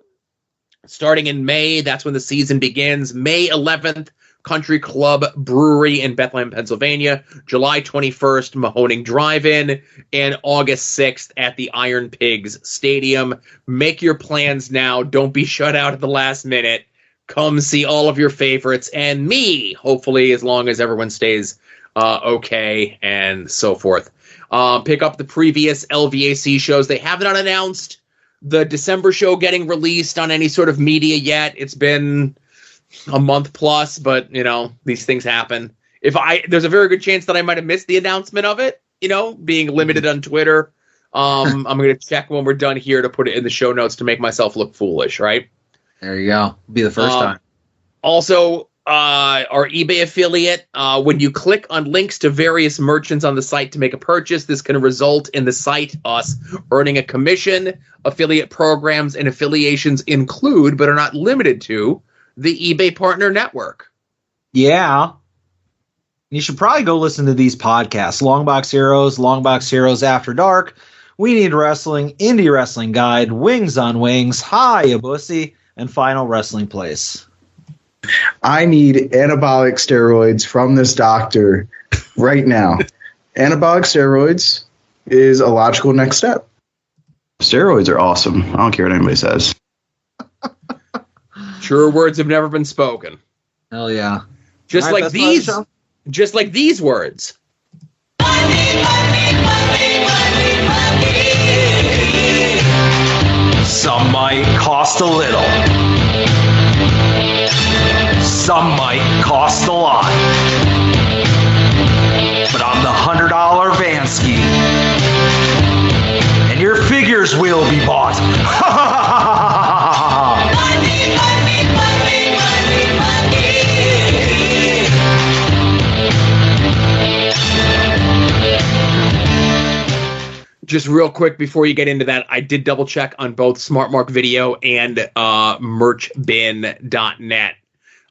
starting in May. That's when the season begins. May 11th, Country Club Brewery in Bethlehem, Pennsylvania. July 21st, Mahoning Drive-In. And August 6th at the Iron Pigs Stadium. Make your plans now. Don't be shut out at the last minute. Come see all of your favorites and me, hopefully, as long as everyone stays okay and so forth. Pick up the previous LVAC shows. They have not announced the December show getting released on any sort of media yet. It's been a month plus, but these things happen. There's a very good chance that I might have missed the announcement of it, being limited on Twitter. I'm going to check when we're done here to put it in the show notes to make myself look foolish, right? There you go. Be the first time. Also, our eBay affiliate, when you click on links to various merchants on the site to make a purchase, this can result in the site, us, earning a commission. Affiliate programs and affiliations include, but are not limited to, the eBay Partner Network. Yeah. You should probably go listen to these podcasts. Longbox Heroes After Dark, We Need Wrestling, Indie Wrestling Guide, Wings on Wings, Hayabusa, and Final Wrestling Place. I need anabolic steroids from this doctor right now. Anabolic steroids is a logical next step. Steroids are awesome. I don't care what anybody says. Truer words have never been spoken. Hell yeah. Just like these words. Some might cost a little. Some might cost a lot. But I'm the $100 Vansky. And your figures will be bought. Just real quick before you get into that, I did double check on both SmartMark Video and merchbin.net.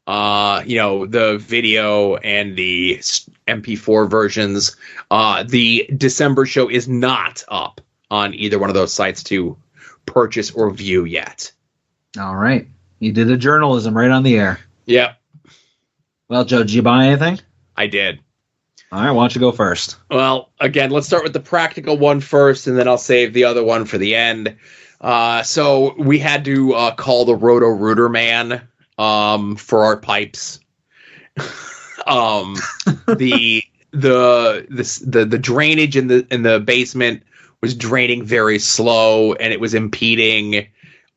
The video and the MP4 versions. The December show is not up on either one of those sites to purchase or view yet. All right. You did the journalism right on the air. Yep. Well, Joe, did you buy anything? I did. All right, why don't you go first? Well, again, let's start with the practical one first, and then I'll save the other one for the end. So we had to call the Roto-Rooter man for our pipes. The drainage in the basement was draining very slow, and it was impeding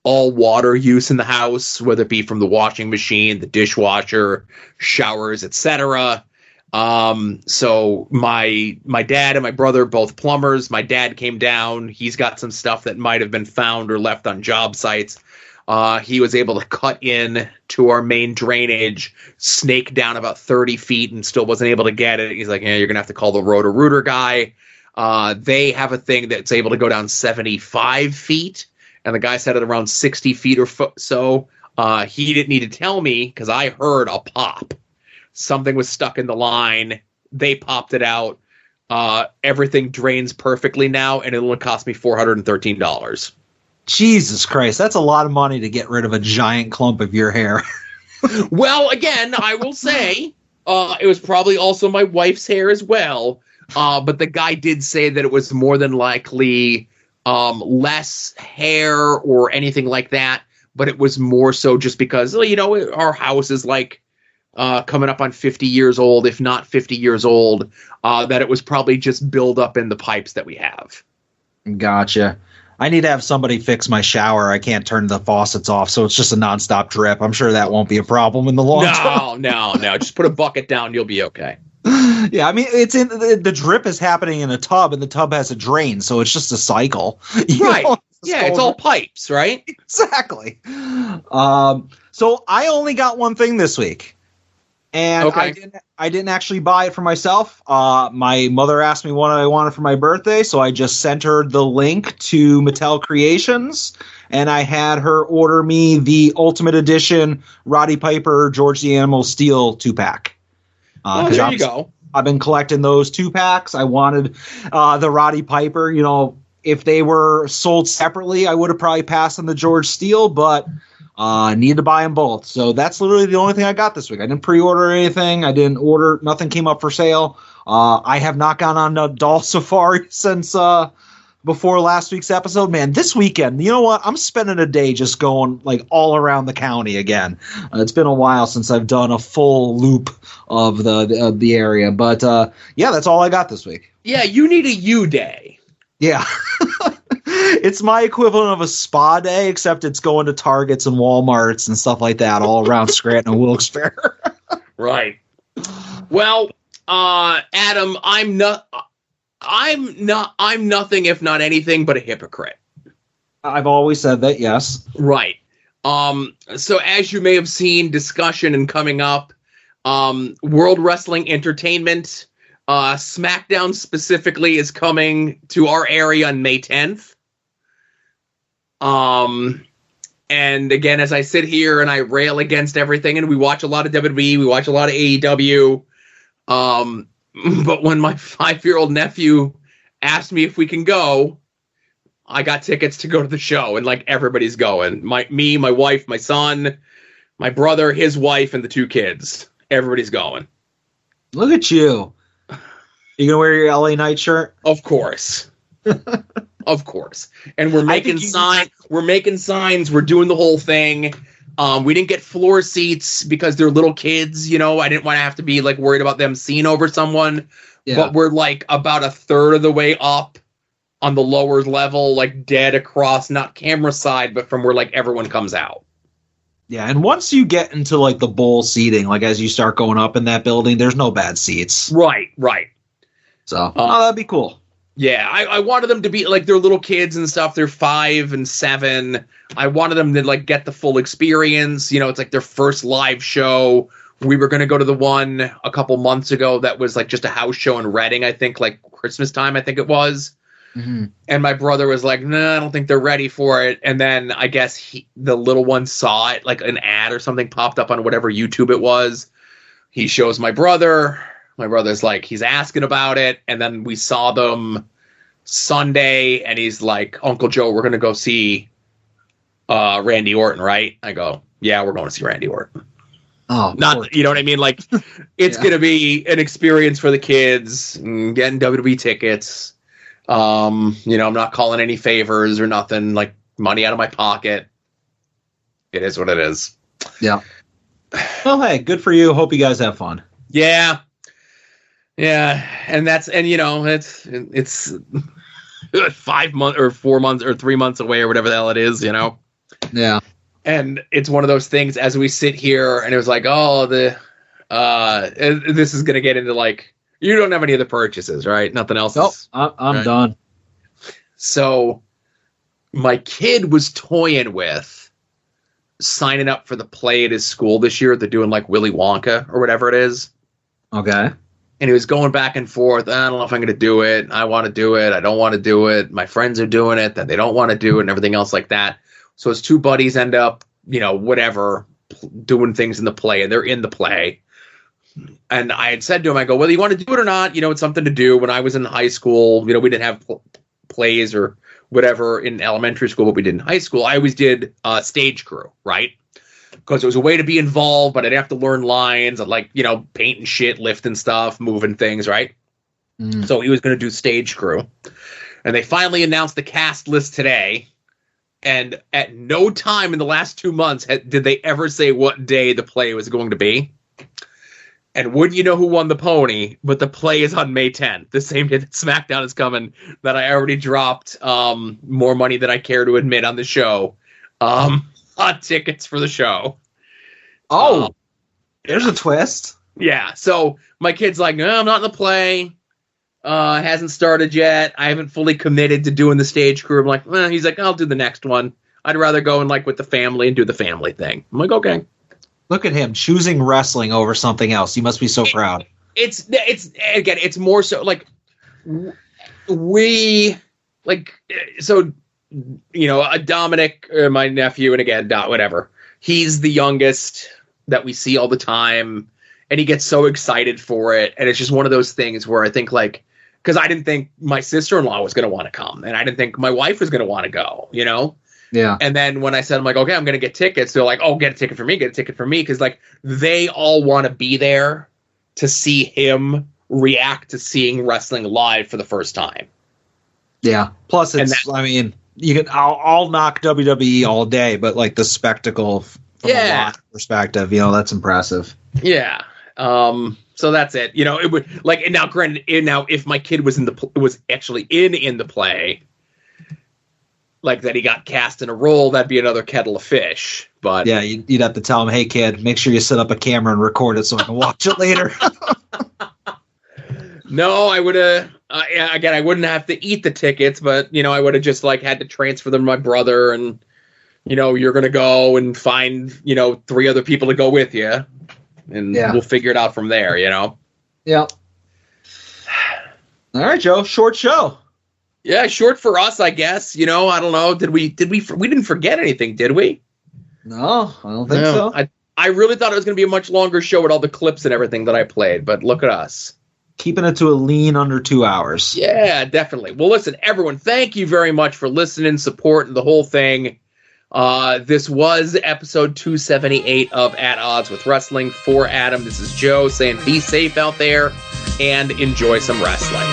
all water use in the house, whether it be from the washing machine, the dishwasher, showers, etc. So my dad and my brother, both plumbers, my dad came down. He's got some stuff that might have been found or left on job sites. He was able to cut in to our main drainage, snake down about 30 feet and still wasn't able to get it. He's like, you're going to have to call the Roto-Rooter guy. They have a thing that's able to go down 75 feet. And the guy said it around 60 feet or so. He didn't need to tell me because I heard a pop. Something was stuck in the line. They popped it out. Everything drains perfectly now, and it only cost me $413. Jesus Christ, that's a lot of money to get rid of a giant clump of your hair. Well, again, I will say it was probably also my wife's hair as well. But the guy did say that it was more than likely less hair or anything like that. But it was more so just because, our house is like coming up on 50 years old, if not 50 years old, that it was probably just buildup in the pipes that we have. Gotcha. I need to have somebody fix my shower. I can't turn the faucets off, so it's just a nonstop drip. I'm sure that won't be a problem in the long term. No. Just put a bucket down. You'll be okay. Yeah, I mean, it's in the drip is happening in a tub, and the tub has a drain, so it's just a cycle. Right. It's all pipes, right? Exactly. So I only got one thing this week. And okay. I didn't actually buy it for myself. My mother asked me what I wanted for my birthday, so I just sent her the link to Mattel Creations, and I had her order me the Ultimate Edition Roddy Piper George the Animal Steel 2-pack. There you go. I've been collecting those 2-packs. I wanted the Roddy Piper. If they were sold separately, I would have probably passed on the George Steel, but needed to buy them both. So that's literally the only thing I got this week. I didn't pre-order anything. I didn't order. Nothing came up for sale. I have not gone on a doll safari since before last week's episode. Man, this weekend, you know what? I'm spending a day just going like all around the county again. It's been a while since I've done a full loop of the area. But yeah, that's all I got this week. Yeah, you need a U day. Yeah. It's my equivalent of a spa day, except it's going to Targets and Walmarts and stuff like that all around Scranton and Wilkes-Barre. Right. Well, Adam, I'm nothing if not anything but a hypocrite. I've always said that, yes. Right. So as you may have seen, discussion and coming up, World Wrestling Entertainment, SmackDown specifically, is coming to our area on May 10th. And again, as I sit here and I rail against everything, and we watch a lot of WWE, we watch a lot of AEW, but when my 5-year-old nephew asked me if we can go, I got tickets to go to the show, and like everybody's going. My wife, my son, My brother, his wife, and the 2 kids. Everybody's going. Look at you. You gonna wear your LA Knight shirt? Of course. Of course. And we're making signs. We're making signs. We're doing the whole thing. We didn't get floor seats because they're little kids. You know, I didn't want to have to be like worried about them seeing over someone. Yeah. But we're like about a third of the way up on the lower level, like dead across, not camera side, but from where like everyone comes out. Yeah, and once you get into like the bowl seating, like as you start going up in that building, there's no bad seats. Right. So that'd be cool. Yeah, I wanted them to be like they're little kids and stuff. They're 5 and 7. I wanted them to like get the full experience. You know, it's like their first live show. We were going to go to the one a couple months ago that was like just a house show in Reading, I think, like Christmas time, I think it was. Mm-hmm. And my brother was like, "No, I don't think they're ready for it." And then I guess the little one saw it, like an ad or something popped up on whatever YouTube it was. He shows my brother. My brother's like, he's asking about it. And then we saw them Sunday, and he's like, "Uncle Joe, we're going to go see Randy Orton, right?" I go, "Yeah, we're going to see Randy Orton." Oh, not, you know what I mean? Like, it's going to be an experience for the kids, getting WWE tickets. You know, I'm not calling any favors or nothing, like money out of my pocket. It is what it is. Yeah. Well, hey, good for you. Hope you guys have fun. Yeah. And you know, it's 5 months or 4 months or 3 months away or whatever the hell it is, you know? Yeah. And it's one of those things as we sit here and it was like, oh, this is going to get into like, you don't have any other purchases, right? Nothing else. Nope, I'm right? Done. So my kid was toying with signing up for the play at his school this year. They're doing like Willy Wonka or whatever it is. Okay. And he was going back and forth. I don't know if I'm going to do it. I want to do it. I don't want to do it. My friends are doing it. That they don't want to do it and everything else like that. So his 2 buddies end up, you know, whatever, doing things in the play. And they're in the play. And I had said to him, I go, whether you want to do it or not, you know, it's something to do. When I was in high school, you know, we didn't have plays or whatever in elementary school, but we did in high school. I always did stage crew, right? Because it was a way to be involved, but I didn't have to learn lines. I'd like, you know, painting shit, lifting stuff, moving things, right? So he was going to do stage crew. And they finally announced the cast list today. And at no time in the last 2 months did they ever say what day the play was going to be. And wouldn't you know who won the pony? But the play is on May 10th, the same day that SmackDown is coming, that I already dropped more money than I care to admit on the show on tickets for the show. Oh, there's a twist. Yeah, so my kid's like, no, I'm not in the play. It hasn't started yet. I haven't fully committed to doing the stage crew. I'm like, he's like, I'll do the next one. I'd rather go and like with the family and do the family thing. I'm like, okay. Look at him choosing wrestling over something else. You must be so proud. It's again, it's more so like we like, so, you know, Dominic, my nephew, and again, whatever, he's the youngest that we see all the time and he gets so excited for it. And it's just one of those things where I think like, because I didn't think my sister-in-law was going to want to come and I didn't think my wife was going to want to go, you know? Yeah. And then when I said, I'm like, okay, I'm going to get tickets. They're like, oh, get a ticket for me. Because like they all want to be there to see him react to seeing wrestling live for the first time. Yeah. Plus it's, I mean, I'll knock WWE all day, but like the spectacle from a lot perspective, you know, that's impressive. Yeah. So that's it. You know, it would like, and now granted, if my kid was actually in the play, like that he got cast in a role, that'd be another kettle of fish. But yeah, you'd have to tell him, hey kid, make sure you set up a camera and record it so I can watch it later. No, I would have. Again, I wouldn't have to eat the tickets, but you know, I would have just like had to transfer them to my brother, and you know, you're gonna go and find 3 other people to go with you, and we'll figure it out from there. You know. Yeah. All right, Joe. Short show. Yeah, short for us, I guess. You know, I don't know. We didn't forget anything, did we? No, I don't think so. I really thought it was going to be a much longer show with all the clips and everything that I played, but look at us. Keeping it to a lean under 2 hours. Yeah, definitely. Well, listen, everyone, thank you very much for listening, supporting the whole thing. This was episode 278 of At Odds with Wrestling. For Adam, this is Joe saying be safe out there and enjoy some wrestling.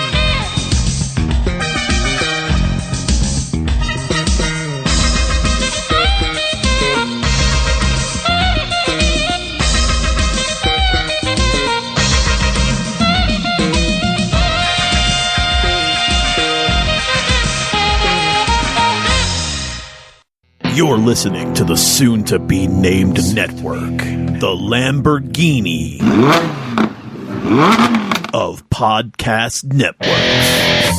You're listening to the soon-to-be-named network, the Lamborghini of podcast networks.